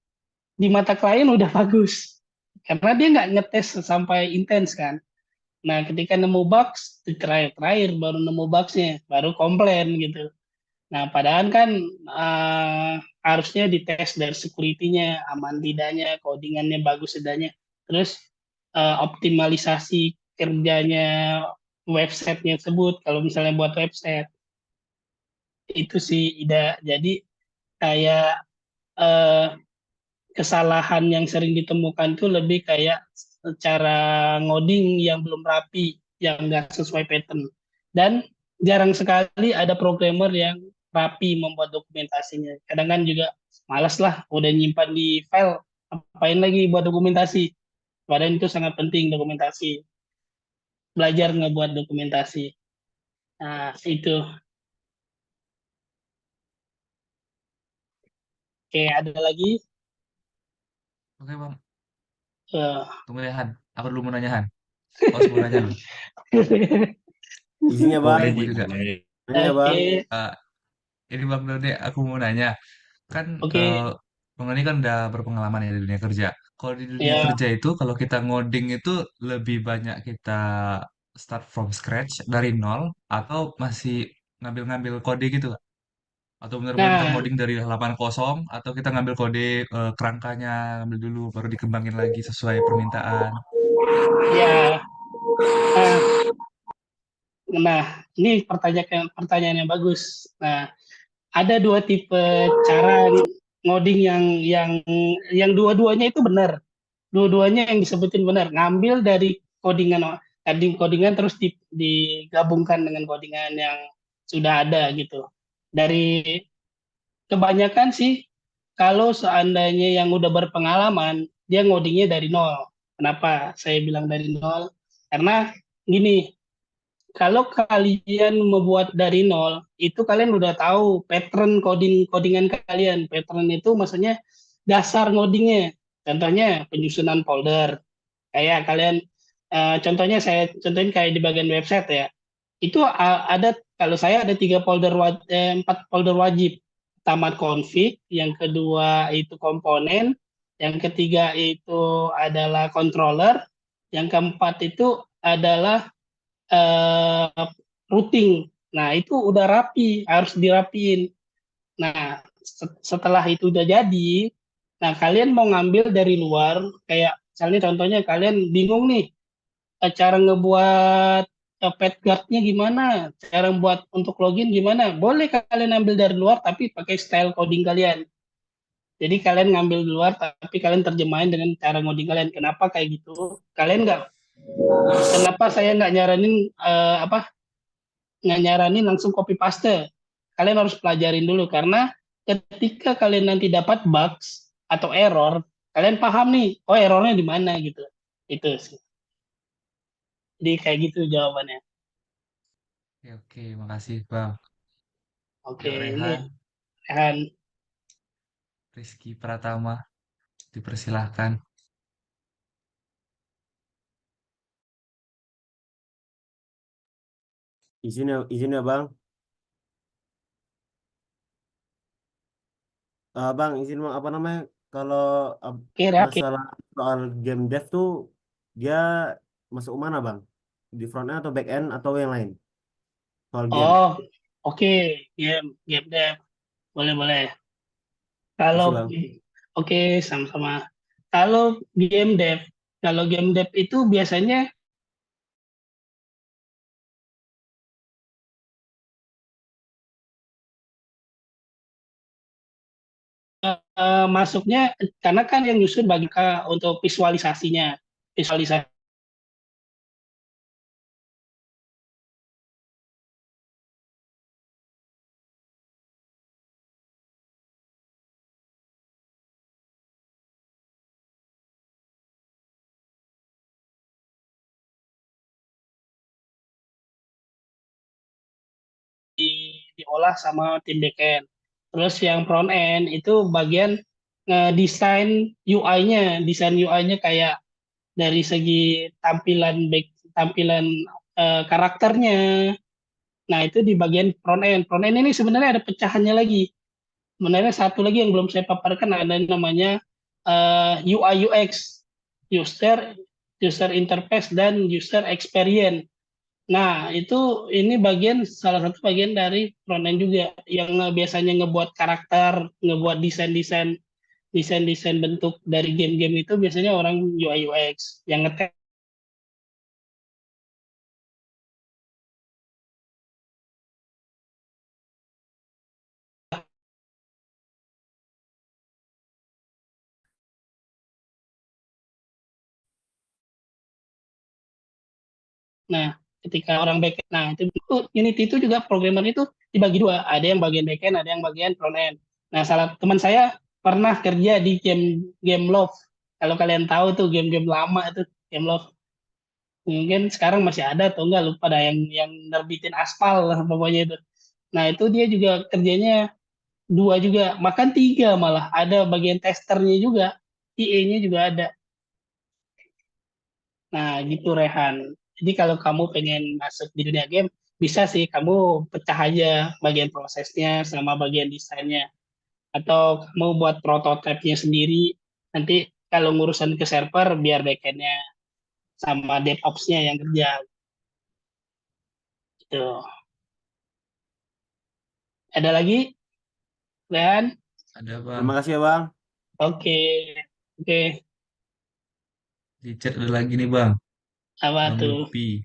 di mata klien udah bagus karena dia nggak ngetes sampai intens kan. Nah, ketika nemu bugs, terakhir baru nemu bugsnya, baru komplain gitu. Nah, padahal kan harusnya dites dari security-nya, aman tidaknya, codingannya bagus tidaknya. Terus optimalisasi kerjanya websitenya tersebut, kalau misalnya buat website. Itu sih ide. Jadi kayak eh, kesalahan yang sering ditemukan tuh lebih kayak cara ngoding yang belum rapi, yang nggak sesuai pattern. Dan jarang sekali ada programmer yang rapi membuat dokumentasinya. Kadang kan juga malas lah, udah nyimpan di file, ngapain lagi buat dokumentasi. Padahal itu sangat penting dokumentasi. Belajar ngebuat dokumentasi. Nah, itu. Oke, ada lagi. Oke Bang, Eh, tunggu ya Han. Aku dulu mau nanya Han. Awas mau nanya loh. Isinya Mau bang, demo Boleh, juga. boleh. nanya bang. Oke, Eh, ini Bang Dode, aku mau nanya. Kan oke. Bang ini kan udah berpengalaman ya di dunia kerja. Kalau di dunia Ya, kerja itu, kalau kita ngoding itu lebih banyak kita start from scratch dari nol atau masih ngambil-ngambil kode gitu, Kak? Atau benar-benar kita nah, ngoding dari halaman kosong atau kita ngambil kode kerangkanya, ngambil dulu baru dikembangin lagi sesuai permintaan. ya. Nah, ini pertanyaan yang bagus. Nah, ada dua tipe cara ngoding yang dua-duanya itu benar. Dua-duanya yang disebutin benar. Ngambil dari codingan terus digabungkan dengan codingan yang sudah ada gitu. Dari kebanyakan sih kalau seandainya yang udah berpengalaman dia ngodingnya dari nol. Kenapa saya bilang dari nol? Karena gini, kalau kalian membuat dari nol, itu kalian udah tahu pattern codingan kalian. Pattern itu maksudnya dasar ngodingnya. Contohnya penyusunan folder. Kayak kalian, contohnya saya contohin kayak di bagian website ya. Itu ada kalau saya ada 4 folder wajib. Pertama config, yang kedua itu komponen, yang ketiga itu adalah controller, yang keempat itu adalah eh, routing. Nah, itu udah rapi, harus dirapiin. Nah, setelah itu udah jadi, nah kalian mau ngambil dari luar, kayak misalnya contohnya kalian bingung nih, cara ngebuat pet guard-nya gimana, cara buat untuk login gimana. Boleh kalian ambil dari luar, tapi pakai style coding kalian. Jadi kalian ngambil di luar, tapi kalian terjemahin dengan cara ngoding kalian. Kenapa kayak gitu? Kenapa saya nggak nyaranin nggak nyaranin langsung copy paste. Kalian harus pelajarin dulu karena ketika kalian nanti dapat bugs atau error, kalian paham nih, oh errornya di mana gitu. Itu sih. Jadi kayak gitu jawabannya. Oke, oke, makasih Bang. Oke, Yuk ini Rehan, Rehan. Rizky Pratama, dipersilahkan. Izinnya bang. Bang, izin bang, apa namanya? Kalau uh, Oke. masalah soal game dev tuh dia masuk mana bang? Di front end atau back end atau yang lain? Soal game. Oh, oke. Game dev. Boleh. Kalau Isi bang. oke, sama-sama. Kalau game dev, kalau game dev itu biasanya masuknya karena kan yang nyusun bagi untuk visualisasinya. Visualisasi diolah sama tim backend. Terus yang front end itu bagian ngedesain UI-nya, desain UI-nya kayak dari segi tampilan karakternya, Nah, itu di bagian front end. Front end ini sebenarnya ada pecahannya lagi. Sebenarnya satu lagi yang belum saya paparkan ada namanya UI UX, user user interface dan user experience. Nah, itu ini salah satu bagian dari front end juga yang biasanya ngebuat karakter, ngebuat desain bentuk dari game-game itu biasanya orang UI UX yang ngetek. Nah, ketika orang back, nah itu Unity itu juga programmer itu dibagi dua, ada yang bagian backend, ada yang bagian front end. Nah, salah teman saya pernah kerja di game game Love. Kalau kalian tahu tuh game-game lama itu game Love. Mungkin sekarang masih ada atau enggak lupa dah yang nerbitin aspal lah pokoknya itu. Nah, itu dia juga kerjanya dua juga, bahkan tiga malah. Ada bagian testernya juga, IE-nya juga ada. Nah, gitu Rehan. Jadi kalau kamu pengen masuk di dunia game, bisa sih kamu pecah aja bagian prosesnya sama bagian desainnya. Atau kamu buat prototipenya sendiri. Nanti kalau ngurusan ke server, biar backend-nya sama DevOps-nya yang kerja. Gitu. Ada lagi, Rehan? Ada bang, Terima kasih ya Bang. Oke. Oke. di chat ada lagi nih bang, Apa Bang tuh? Lutfi.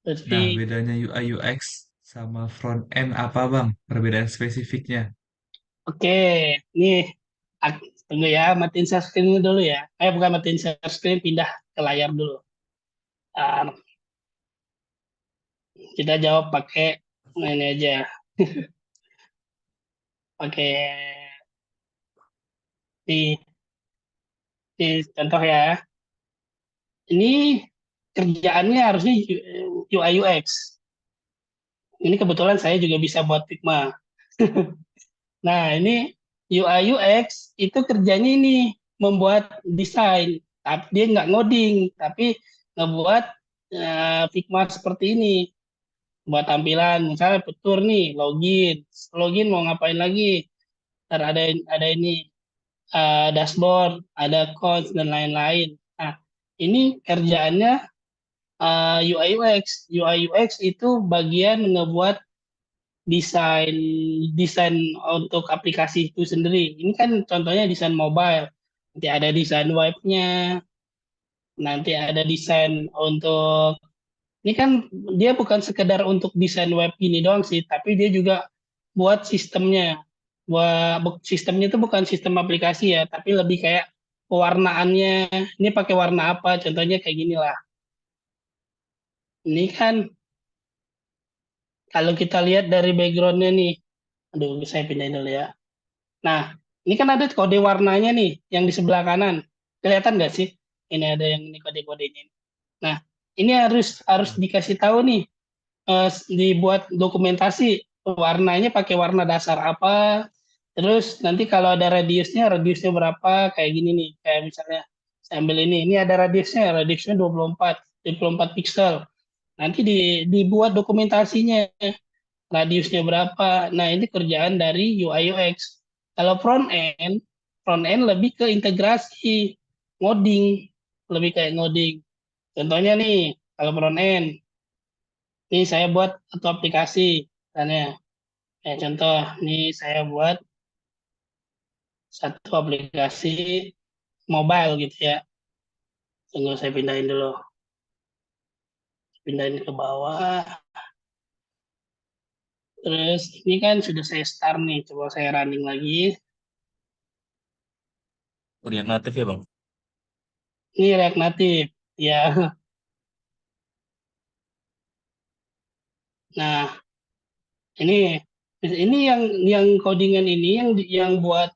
Nah, Lutfi. bedanya UI UX sama front end apa bang? Perbedaan spesifiknya. Oke. Nih, tunggu ya, matiin share screen dulu ya. Bukan matiin share screen, pindah ke layar dulu. Ah, kita jawab pakai ini aja, pakai di, di contoh ya. Ini kerjaannya harusnya UI UX. Ini kebetulan saya juga bisa buat Figma. Nah, ini UI UX itu kerjanya ini membuat desain, tapi dia nggak ngoding, tapi ngebuat Figma seperti ini, buat tampilan. Misalnya fitur nih, login mau ngapain lagi? Ntar ada ini dashboard, ada codes dan lain-lain. Nah, ini kerjaannya UI UX. UI UX itu bagian ngebuat desain desain untuk aplikasi itu sendiri. Ini kan contohnya desain mobile. Nanti ada desain webnya, nanti ada desain untuk ini kan dia bukan sekedar untuk desain web ini doang sih, tapi dia juga buat sistemnya. Sistemnya itu bukan sistem aplikasi ya, tapi lebih kayak pewarnaannya. Ini pakai warna apa? Contohnya kayak gini lah. Ini kan kalau kita lihat dari backgroundnya nih, aduh saya pindahin dulu ya. Nah, ini kan ada kode warnanya nih yang di sebelah kanan. Kelihatan nggak sih? Ini ada yang ini kode-kodenya. Nah, ini harus harus Ya. dikasih tahu nih, dibuat dokumentasi warnanya pakai warna dasar apa. Terus nanti kalau ada radiusnya berapa kayak gini nih. Kayak misalnya saya ambil ini ada radiusnya 24 pixel. Nanti dibuat dokumentasinya radiusnya berapa. Nah, ini kerjaan dari UI UX. Kalau front end lebih ke integrasi, ngoding, lebih kayak ngoding. Contohnya nih, kalau front end, ini saya buat satu aplikasi, misalnya. Contoh, ini saya buat satu aplikasi mobile gitu ya. Tunggu saya pindahin dulu. Pindahin ke bawah. Terus ini kan sudah saya start nih, coba saya running lagi. React Native ya bang? Ini React Native. Ya, nah ini yang codingan ini yang buat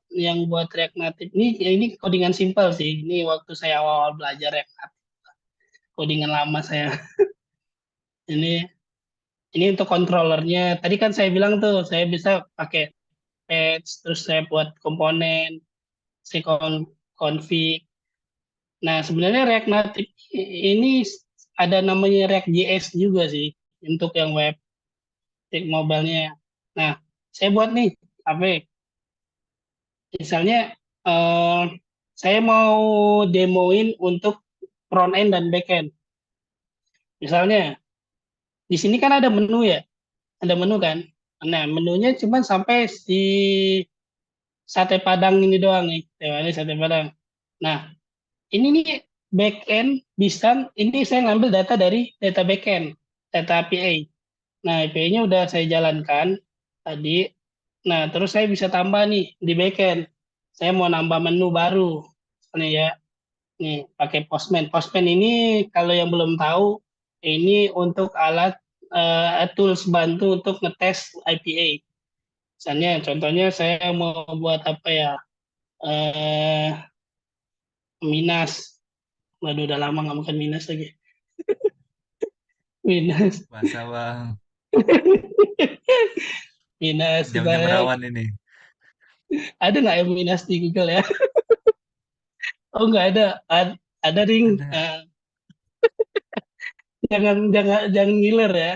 React Native ini codingan simpel sih. Ini waktu saya awal-awal belajar React Native, codingan lama saya. Ini ini untuk controllernya. Tadi kan saya bilang tuh saya bisa pakai patch, terus saya buat komponen, saya config. Nah, sebenarnya React Native ini ada namanya React JS juga sih untuk yang web. cek mobile-nya. Nah, saya buat nih HP. Misalnya eh, saya mau demoin untuk front end dan back end. Misalnya di sini kan ada menu ya, ada menu kan. Nah, menunya cuma sampai di sate Padang ini doang nih, ini sate Padang. Nah, ini nih back end bisa, ini saya ngambil data dari data back end, data API. Nah, API-nya udah saya jalankan tadi. Nah, terus saya bisa tambah nih di back end. Saya mau nambah menu baru. Misalnya ya, nih pakai Postman. Postman ini kalau yang belum tahu, ini untuk alat tools bantu untuk ngetes IPA. Misalnya, contohnya saya mau buat apa ya? Eh, Minas. Waduh, udah lama nggak makan Minas lagi. Minas. Masa bang, Minas jam-jam misalnya rawan ini. ada nggak ya Minas di Google ya? Oh nggak ada. Ada ring. Ada. Jangan jangan jangan ngiler ya.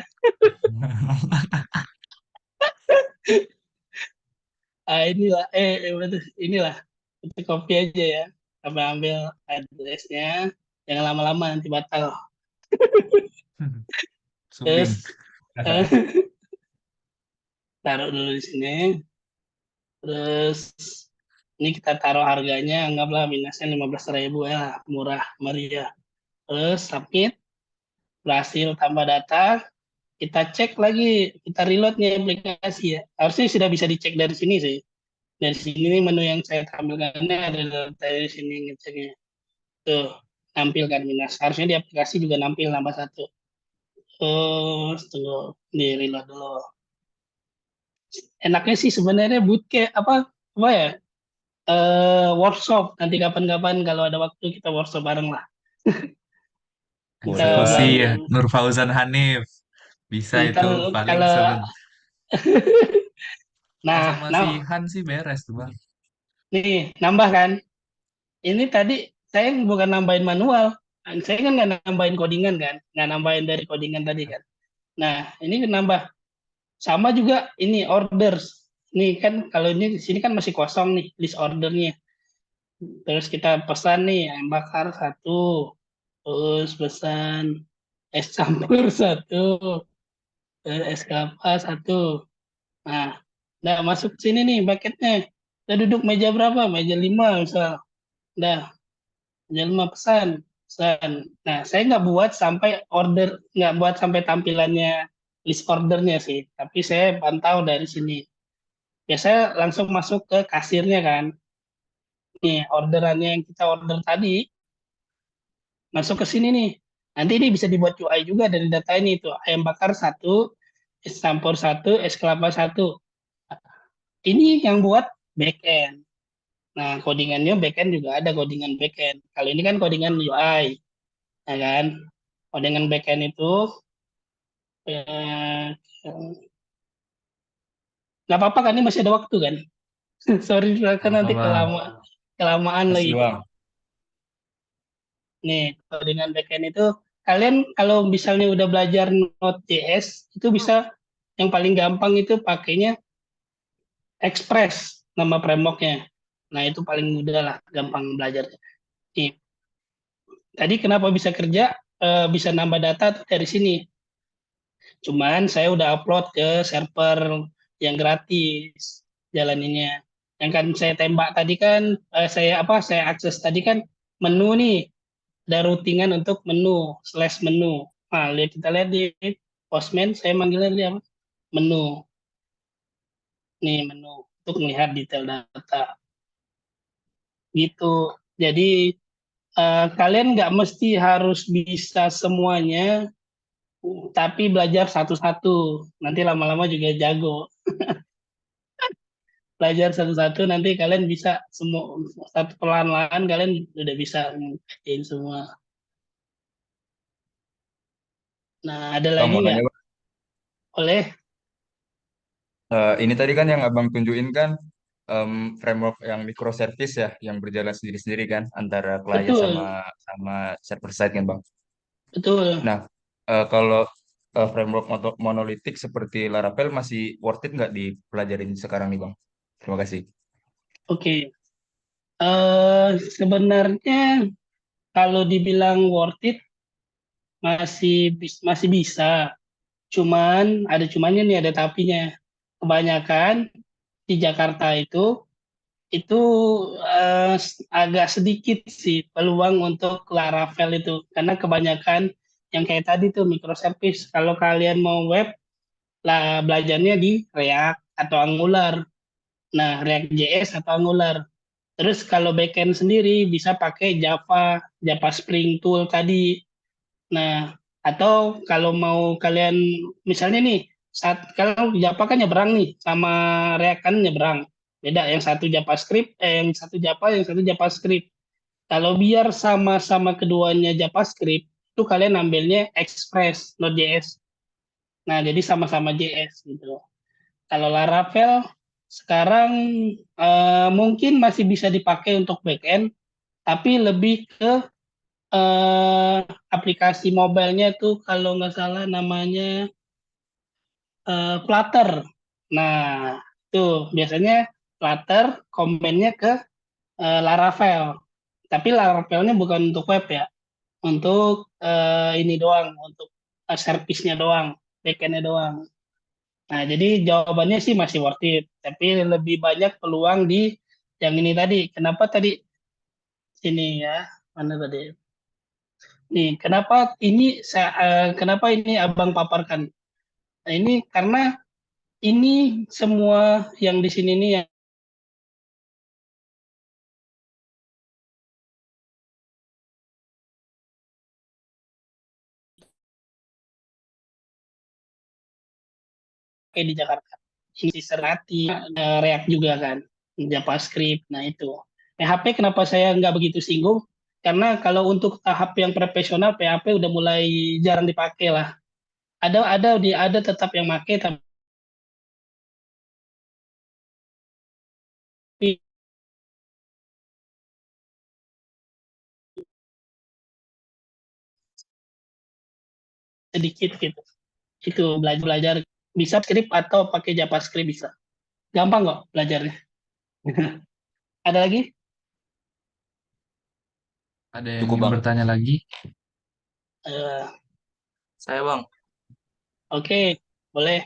Inilah inilah kita copy aja ya. Sampai ambil addressnya. Jangan lama-lama nanti batal. Sumbing. Terus eh, taruh dulu di sini. Terus ini kita taruh harganya, anggaplah minusnya 15.000 ya, murah meriah. Terus submit, berhasil tambah data, kita cek lagi, kita reload nih aplikasi ya. Harusnya sudah bisa dicek dari sini sih. Dari sini nih menu yang saya tampilkan ini ada dari sini ngeceknya. Tuh, nampilkan minus. Harusnya di aplikasi juga nampil nambah satu. Terus tunggu di reload dulu. Enaknya sih sebenarnya bootcamp apa ya? Workshop nanti kapan-kapan kalau ada waktu kita workshop bareng lah. Kita Boleh lah. Eksekusi ya, belajar. Nur Fauzan Hanif. Bisa Ntar itu paling kalau sama si nah Han sih beres tuh bang. nih nambah kan. Ini tadi saya bukan nambahin manual. Saya kan nggak nambahin codingan kan, nggak nambahin dari codingan tadi kan. Nah ini nambah sama juga ini orders. Nih kan kalau ini di sini kan masih kosong nih list ordernya. Terus kita pesan nih ayam bakar satu, terus pesan es campur satu, terus es kelapa satu. Nah, udah masuk sini nih bucketnya. Kita duduk meja berapa? Meja 5 misal. Udah, meja 5 pesan. Pesan. Nah, saya nggak buat sampai order, nggak buat sampai tampilannya list ordernya sih. Tapi saya pantau dari sini. Biasanya langsung masuk ke kasirnya kan. Nih, orderannya yang kita order tadi, masuk ke sini nih. Nanti ini bisa dibuat UI juga dari data ini tuh. Ayam bakar satu, es campur satu, es kelapa satu. Ini yang buat backend. Nah, codingannya backend juga ada codingan backend. Kalau ini kan codingan UI, ya kan? Codingan backend itu eh, nggak apa-apa kan? Ini masih ada waktu kan? Sorry, kan Apa nanti bang? kelamaan Masih lagi. bang. Nih, codingan backend itu kalian kalau misalnya udah belajar Node.js itu bisa yang paling gampang itu pakainya Express nama frameworknya. Nah, itu paling mudah lah, gampang belajar. Nih, tadi kenapa bisa kerja, bisa nambah data tuh dari sini. Cuman saya udah upload ke server yang gratis jalaninnya. Yang kan saya tembak tadi kan, saya akses tadi kan menu nih, ada routingan untuk menu, slash menu. Nah, kita lihat di Postman, saya manggilnya dia apa? Menu. Nih, menu untuk melihat detail data. Gitu. Jadi, kalian nggak mesti harus bisa semuanya, tapi belajar satu-satu. Nanti lama-lama juga jago. Belajar satu-satu, nanti kalian bisa semua satu pelan-pelan kalian udah bisa ngerjain semua. Nah, ada Bang lagi mau nggak? nanya bang. Oleh Ini tadi kan yang abang tunjukin kan framework yang microservice ya, yang berjalan sendiri-sendiri kan antara klien sama betul, sama server side kan bang. betul. Nah, kalau framework monolitik seperti Laravel masih worth it nggak dipelajarin sekarang nih Bang? Terima kasih. Oke. Sebenarnya kalau dibilang worth it masih bisa. Cuman ada cumannya nih, ada tapinya. Kebanyakan di Jakarta itu agak sedikit sih peluang untuk Laravel itu, karena kebanyakan yang kayak tadi tuh microservice. Kalau kalian mau web lah belajarnya di React atau Angular. Nah, React JS atau Angular. Terus kalau backend sendiri bisa pakai Java Spring Tool tadi. Nah, atau kalau mau kalian misalnya nih, kalau Java kan nyebrang nih sama React kan nyebrang. Beda, yang satu JavaScript, yang satu Java, yang satu JavaScript. Kalau biar sama-sama keduanya JavaScript, itu kalian ambilnya Express, Node.js. Nah, jadi sama-sama JS gitu. Kalau Laravel sekarang mungkin masih bisa dipakai untuk backend, tapi lebih ke eh, aplikasi mobilenya tuh kalau nggak salah namanya Flutter. Nah, tuh biasanya Flutter komennya ke Laravel. Tapi Laravelnya bukan untuk web ya, untuk ini doang, untuk servisnya doang, backendnya doang. Nah, jadi jawabannya sih masih worth it, tapi lebih banyak peluang di yang ini tadi. Kenapa tadi sini ya? Mana tadi? Nih, kenapa ini Abang paparkan? Nah, ini karena ini semua yang di sini nih yang kayak di Jakarta. Ini Serati, React juga kan, JavaScript. Nah, itu. PHP kenapa saya nggak begitu singgung? Karena kalau untuk tahap yang profesional, PHP udah mulai jarang dipakai lah. Ada tetap yang pakai, tapi sedikit gitu. Itu belajar bisa script atau pakai JavaScript bisa. Gampang kok belajarnya. Ada lagi? Ada yang Cukup ingin Bang. bertanya lagi? Eh, Saya Bang, Oke, boleh.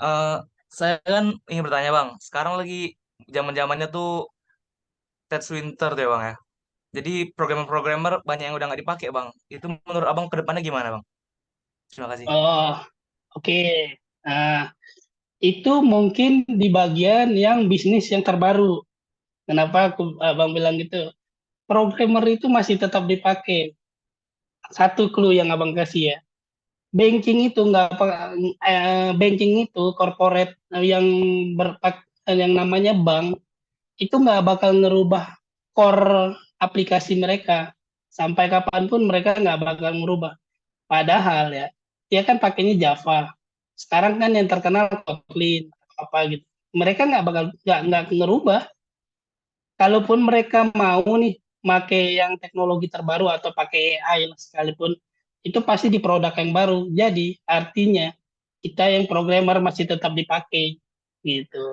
eh, saya kan ingin bertanya Bang, sekarang lagi zaman-zamannya tuh Ted Winter deh Bang ya. Jadi programmer-programmer banyak yang udah nggak dipakai Bang. Itu menurut Abang ke depannya gimana Bang? Terima kasih. Oh, oke. Nah, itu mungkin di bagian yang bisnis yang terbaru. Kenapa Abang bilang gitu? Programmer itu masih tetap dipakai. Satu clue yang Abang kasih ya. Banking itu nggak banking itu corporate yang yang namanya bank itu nggak bakal ngerubah core aplikasi mereka. Sampai kapanpun mereka nggak bakal merubah. Padahal ya, dia kan pakainya Java. Sekarang kan yang terkenal Kotlin apa gitu. Mereka nggak ngerubah. Kalaupun mereka mau nih pakai yang teknologi terbaru atau pakai AI lah sekalipun, itu pasti di produk yang baru. Jadi artinya kita yang programmer masih tetap dipakai gitu.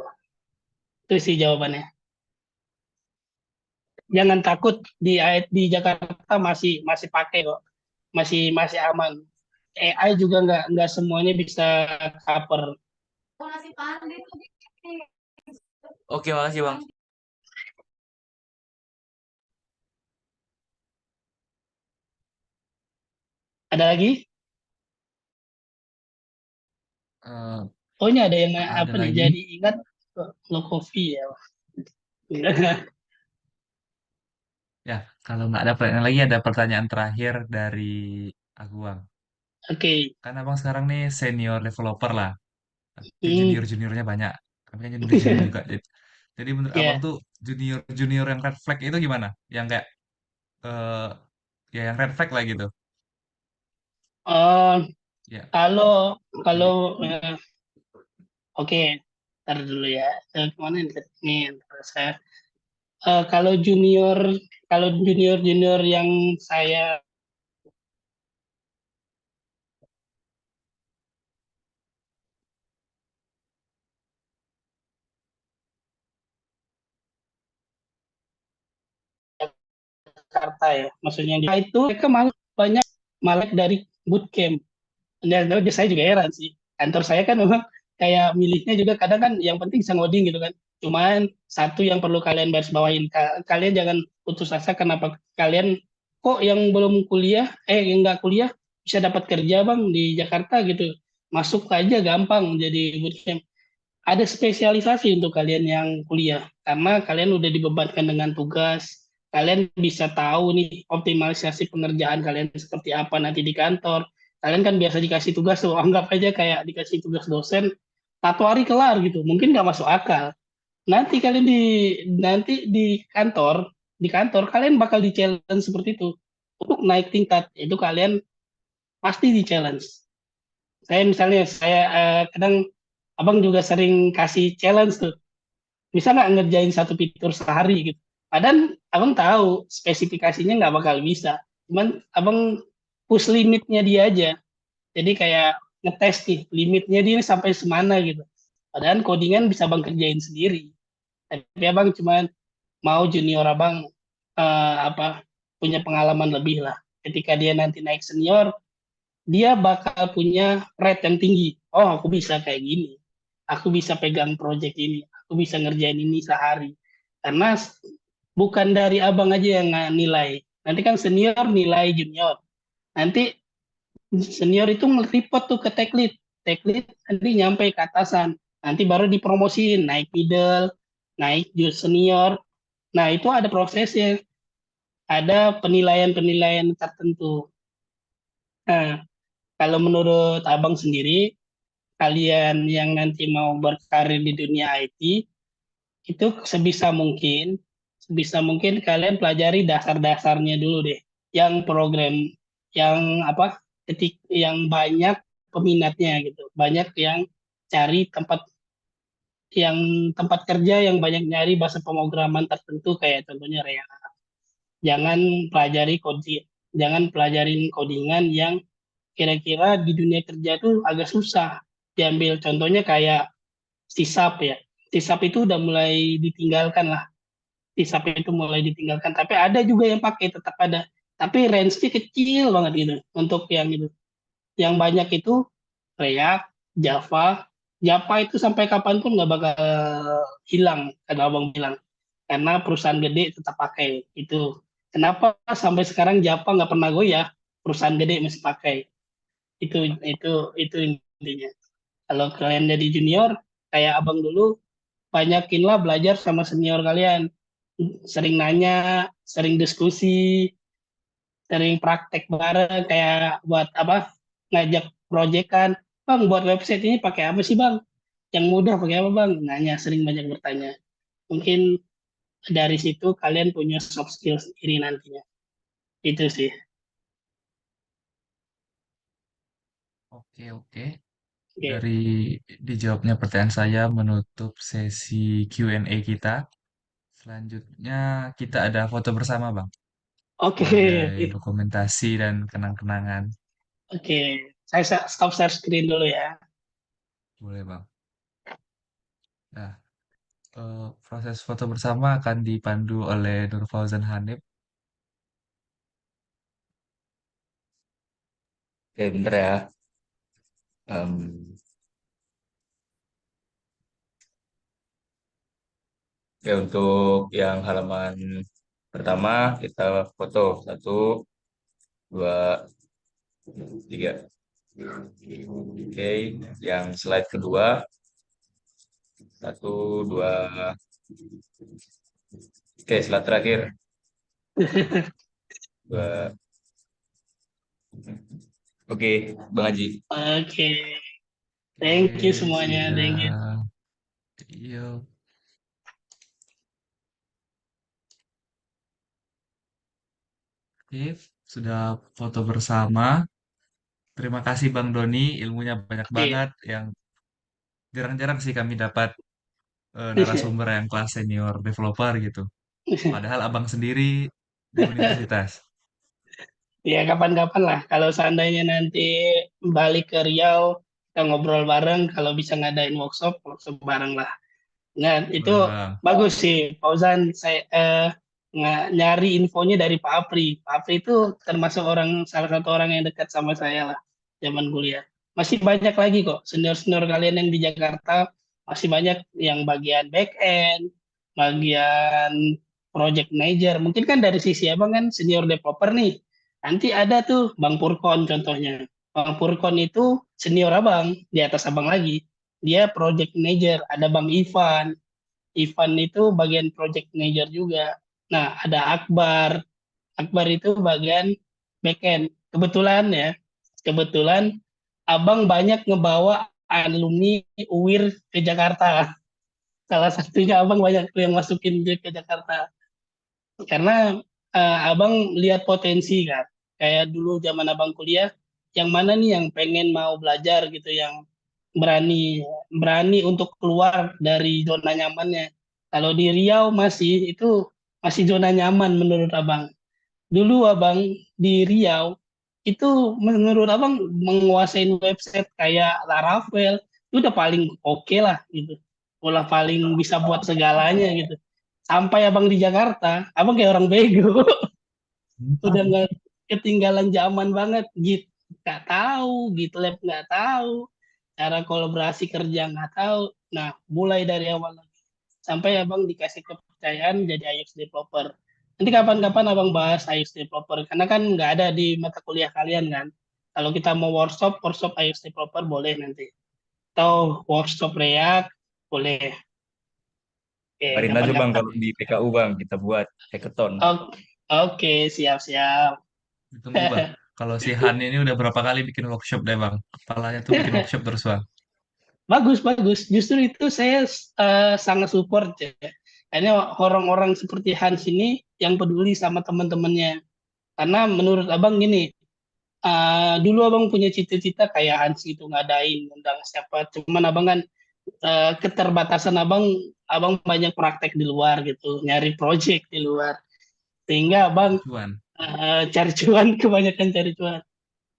Itu sih jawabannya. Jangan takut di Jakarta masih masih pakai kok, masih masih aman. AI juga nggak semuanya bisa cover. Oke, makasih Bang. Ada lagi? Eh, Oh, ini ada yang ada apa nih? lagi? Jadi ingat lo coffee ya. Ya, kalau nggak ada pertanyaan lagi, ada pertanyaan terakhir dari aku, Bang. Oke. Kan Abang sekarang nih senior developer lah, tapi Hmm. junior-juniornya banyak. Kami kan junior-junior juga. Jadi menurut Abang Ya. tuh junior-junior yang red flag itu gimana? Yang kayak, eh ya yang red flag lah gitu. Eh, Ya, kalau kalau jadi oke, ntar dulu ya. Kemana ini? Ini ntar saya. Eh, kalau junior kalau junior junior yang saya Jakarta ya, maksudnya itu mereka malah banyak malek dari bootcamp. Dan saya juga heran sih. Kantor saya kan memang kayak milihnya juga kadang kan yang penting bisa ngoding gitu kan. Cuman satu yang perlu kalian garis bawain, kalian jangan putus asa kenapa kalian kok yang belum kuliah, yang nggak kuliah bisa dapat kerja bang di Jakarta gitu. Masuk aja gampang jadi bootcamp. Ada spesialisasi untuk kalian yang kuliah karena kalian udah dibebankan dengan tugas. Kalian bisa tahu nih optimalisasi pengerjaan kalian seperti apa nanti di kantor. Kalian kan biasa dikasih tugas tuh, anggap aja kayak dikasih tugas dosen, 1 hari kelar gitu. Mungkin nggak masuk akal. Nanti di kantor kalian bakal di challenge seperti itu. Untuk naik tingkat itu kalian pasti di challenge. Saya kadang abang juga sering kasih challenge tuh, bisa nggak ngerjain satu fitur sehari gitu. Padahal abang tahu spesifikasinya nggak bakal bisa. Cuman abang push limitnya dia aja. Jadi kayak ngetes nih limitnya dia sampai semana gitu. Padahal codingan bisa abang kerjain sendiri. Tapi abang cuman mau junior abang apa punya pengalaman lebih lah. Ketika dia nanti naik senior, dia bakal punya rate yang tinggi. Oh, aku bisa kayak gini. Aku bisa pegang project ini. Aku bisa ngerjain ini sehari. Karena bukan dari abang aja yang nilai. Nanti kan senior nilai junior. Nanti senior itu nge-report tuh ke tech lead. Tech lead nanti nyampe ke atasan. Nanti baru dipromosiin, naik middle, naik senior. Nah, itu ada prosesnya. Ada penilaian-penilaian tertentu. Nah, kalau menurut abang sendiri, kalian yang nanti mau berkarir di dunia IT, itu sebisa mungkin kalian pelajari dasar-dasarnya dulu deh. Yang program, yang apa, yang banyak peminatnya gitu. Banyak yang cari yang tempat kerja yang banyak nyari bahasa pemrograman tertentu kayak contohnya React. Jangan jangan pelajarin codingan yang kira-kira di dunia kerja tuh agak susah diambil. Contohnya kayak C-Sharp ya. C-Sharp itu udah mulai ditinggalkan lah. C-Sharp itu mulai ditinggalkan. Tapi ada juga yang pakai, tetap ada. Tapi range-nya kecil banget gitu untuk yang itu. Yang banyak itu React, Java. Java itu sampai kapanpun nggak bakal hilang, kalau abang bilang. Karena perusahaan gede tetap pakai itu. Kenapa sampai sekarang Java nggak pernah goyah? Perusahaan gede masih pakai. Itu intinya. Kalau kalian jadi junior kayak abang dulu, banyakinlah belajar sama senior kalian, sering nanya, sering diskusi, sering praktek bareng kayak buat apa, ngajak proyekan, bang buat website ini pakai apa sih bang, yang mudah pakai apa bang, nanya, sering banyak bertanya. Mungkin dari situ kalian punya soft skill sendiri nantinya. Itu sih. Oke, oke. Oke. Dari dijawabnya pertanyaan saya menutup sesi Q&A kita. Selanjutnya kita ada foto bersama, Bang, Oke. sebagai dokumentasi dan kenang-kenangan. Oke, saya stop share screen dulu ya. Boleh, Bang. Nah, proses foto bersama akan dipandu oleh Nur Fauzan Hanif. Oke, bentar ya. Em, Oke, untuk yang halaman pertama kita foto. Satu, dua, tiga. Oke, yang slide kedua. Satu, dua. Oke, slide terakhir. Dua. Oke, Bang Haji. Oke, thank you Oke, semuanya, thank you. siap. Yuk. Oke, sudah foto bersama. Terima kasih Bang Doni, ilmunya banyak Iya. banget. Yang jarang-jarang sih kami dapat narasumber yang kelas senior developer gitu. Padahal abang sendiri di universitas. Ya kapan-kapan lah. Kalau seandainya nanti balik ke Riau, kita ngobrol bareng. Kalau bisa ngadain workshop bareng lah. Nah itu Boleh Bang. bagus sih, Fauzan. nyari infonya dari Pak Apri. Pak Apri itu termasuk salah satu orang yang dekat sama saya lah zaman kuliah. Masih banyak lagi kok senior-senior kalian yang di Jakarta, masih banyak yang bagian back end, bagian project manager. Mungkin kan dari sisi abang kan senior developer nih. Nanti ada tuh Bang Purkon contohnya. Bang Purkon itu senior abang, di atas abang lagi. Dia project manager. Ada Bang Ivan. Ivan itu bagian project manager juga. Nah, ada Akbar. Akbar itu bagian backend. Kebetulan abang banyak ngebawa alumni UIR ke Jakarta. Salah satunya abang banyak tuh yang masukin dia ke Jakarta. Karena abang lihat potensi kan. Kayak dulu zaman abang kuliah, yang mana nih yang pengen mau belajar gitu, yang berani berani untuk keluar dari zona nyamannya. Kalau di Riau masih zona nyaman menurut abang. Dulu abang di Riau itu menurut abang menguasai website kayak Laravel itu udah paling oke lah gitu. Udah paling bisa buat segalanya gitu. Sampai abang di Jakarta, abang kayak orang bego. Udah nggak ketinggalan zaman banget. Git nggak tahu, GitLab nggak tahu, cara kolaborasi kerja nggak tahu. Nah, mulai dari awal lagi. Sampai abang dikasih kepercayaan jadi iOS developer. Nanti kapan-kapan abang bahas iOS developer. Karena kan nggak ada di mata kuliah kalian kan. Kalau kita mau workshop iOS developer boleh nanti. Atau workshop React boleh. Oke, Kabarin aja bang kapan-kapan. kalau di PKU bang kita buat hackathon. Oke, oke, siap-siap. Ditunggu bang. Kalau si Han ini udah berapa kali bikin workshop deh bang. Kepalanya tuh bikin workshop terus bang. Bagus, bagus. Justru itu saya sangat support ya. Karena orang-orang seperti Hans ini yang peduli sama teman-temannya. Karena menurut abang gini, dulu abang punya cita-cita kayak Hans gitu ngadain, undang siapa. Cuman abang kan keterbatasan abang banyak praktek di luar gitu, nyari project di luar. Sehingga abang Cuan. cari cuan, kebanyakan cari cuan.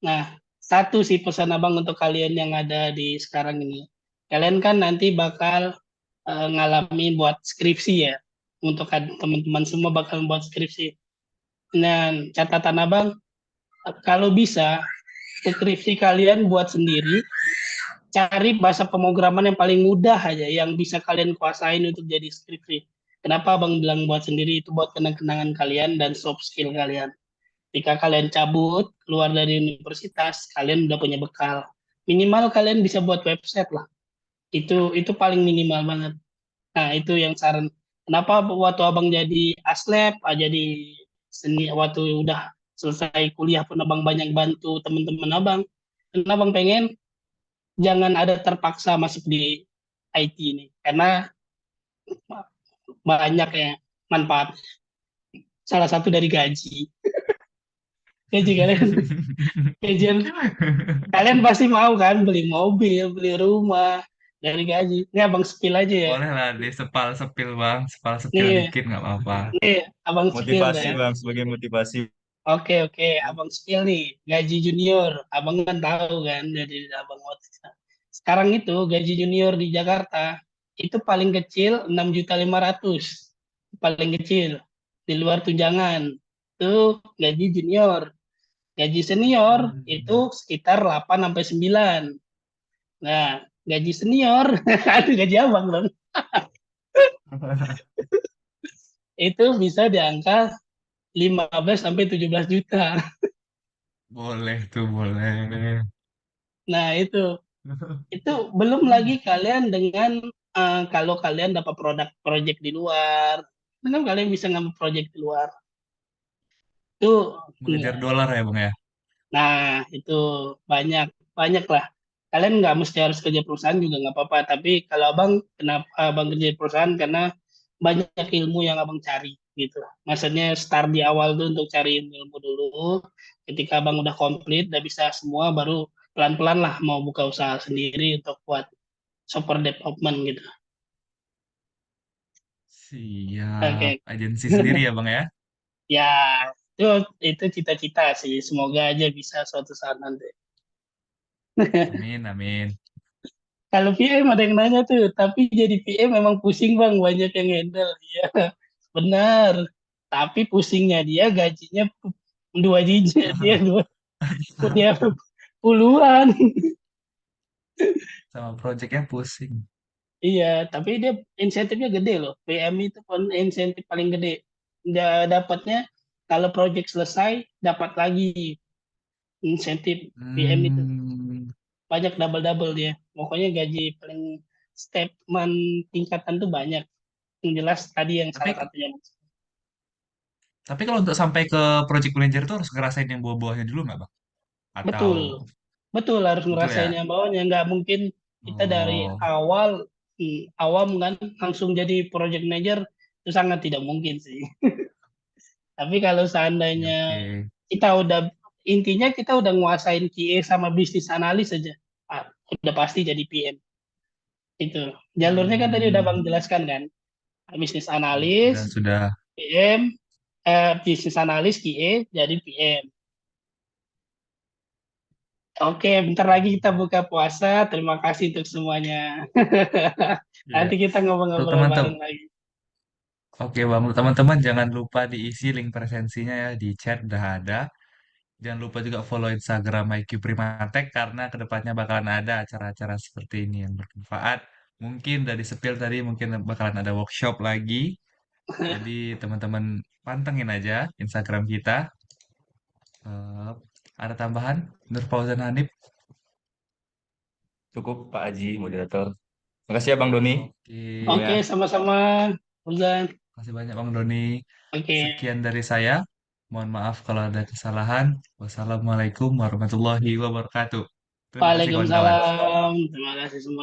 Nah, satu sih pesan abang untuk kalian yang ada di sekarang ini. Kalian kan nanti bakal ngalamin buat skripsi ya. Untuk teman-teman semua bakal buat skripsi. Nah, catatan abang, kalau bisa skripsi kalian buat sendiri, cari bahasa pemrograman yang paling mudah aja, yang bisa kalian kuasain untuk jadi skripsi. Kenapa abang bilang buat sendiri? Itu buat kenang-kenangan kalian dan soft skill kalian. Ketika kalian cabut keluar dari universitas, kalian udah punya bekal. Minimal kalian bisa buat website lah. Itu paling minimal banget. Nah, itu yang saran. Kenapa waktu abang jadi aslab, jadi seni, waktu udah selesai kuliah pun abang banyak bantu teman-teman abang. Karena abang pengen jangan ada terpaksa masuk di IT ini. Karena banyak ya manfaat. Salah satu dari gaji. Gaji kalian, gajian kalian pasti mau kan beli mobil, beli rumah dari gaji. Ini abang spill aja ya. Boleh lah di sepal sepil bang. Sepal sepil Nih, dikit nggak apa-apa. nih abang spill Motivasi ya. bang sebagai motivasi. Oke, oke, abang spill nih gaji junior. Abang kan tahu kan dari abang waktu itu. Sekarang itu gaji junior di Jakarta itu paling kecil 6.500.000. Paling kecil di luar tunjangan. Itu gaji junior. Gaji senior itu Hmm. sekitar 8 sampai 9. Nah, gaji senior, aduh gaji abang dong, itu bisa di angka 15 sampai 17 juta. Boleh tuh boleh. Nah, itu belum lagi kalian dengan kalau kalian dapat produk project di luar, kan kalian bisa ngambil project di luar. Itu Mengejar dolar ya bang ya. nah, itu banyak banyak lah. Kalian nggak mesti harus kerja perusahaan juga nggak apa-apa. Tapi kalau abang, kenapa abang kerja di perusahaan? Karena banyak ilmu yang abang cari gitu. Maksudnya start di awal tuh untuk cari ilmu dulu. Ketika abang udah komplit, udah bisa semua, baru pelan-pelan lah mau buka usaha sendiri untuk buat software development gitu. Siap. Oke, Agensi sendiri ya bang ya. ya itu cita-cita sih. Semoga aja bisa suatu saat nanti. Amin amin. Kalau PM ada yang nanya tuh, tapi jadi PM memang pusing bang, banyak yang handle. Iya, benar. Tapi pusingnya dia gajinya 2 digit, dia puluhan. Sama projectnya pusing. Iya, tapi dia insentifnya gede loh. PM itu pun insentif paling gede. Dia dapatnya kalau project selesai dapat lagi insentif PM itu Hmm, banyak double-double dia. Pokoknya gaji paling statement tingkatan tuh banyak. Yang jelas tadi yang tapi salah satunya. tapi kalau untuk sampai ke project manager tuh harus ngerasain yang bawah-bawahnya dulu nggak, Bang? Atau Betul, betul harus betul ngerasain ya? yang bawahnya. Nggak mungkin kita dari Oh, awal awam kan langsung jadi project manager itu sangat tidak mungkin sih. Tapi kalau ya seandainya oke. kita udah intinya kita udah nguasain QA sama bisnis analis saja, udah pasti jadi PM. Itu jalurnya kan tadi udah Hmm, Bang jelaskan kan, bisnis ya, analis, sudah. PM, bisnis analis QA jadi PM. Oke, bentar lagi kita buka puasa. Terima kasih untuk semuanya. Iya. Nanti kita Untuk ngobrol-ngobrol teman-teman, bareng lagi. oke Bang, untuk teman-teman jangan lupa diisi link presensinya ya di chat udah ada. Jangan lupa juga follow Instagram IQ Primatek karena kedepannya bakalan ada acara-acara seperti ini yang bermanfaat. Mungkin dari sepil tadi mungkin bakalan ada workshop lagi. Jadi teman-teman pantengin aja Instagram kita. Eh, ada tambahan? Nur Fauzan Hanif. Cukup Pak Haji, moderator. Makasih ya Bang Doni. Oke, Oke, Infonya. sama-sama, Uzan. kasih banyak Bang Doni. Oke, Sekian dari saya. Mohon maaf kalau ada kesalahan. Wassalamualaikum warahmatullahi wabarakatuh. Terima kasih kawan-kawan. Waalaikumsalam. Terima kasih semuanya.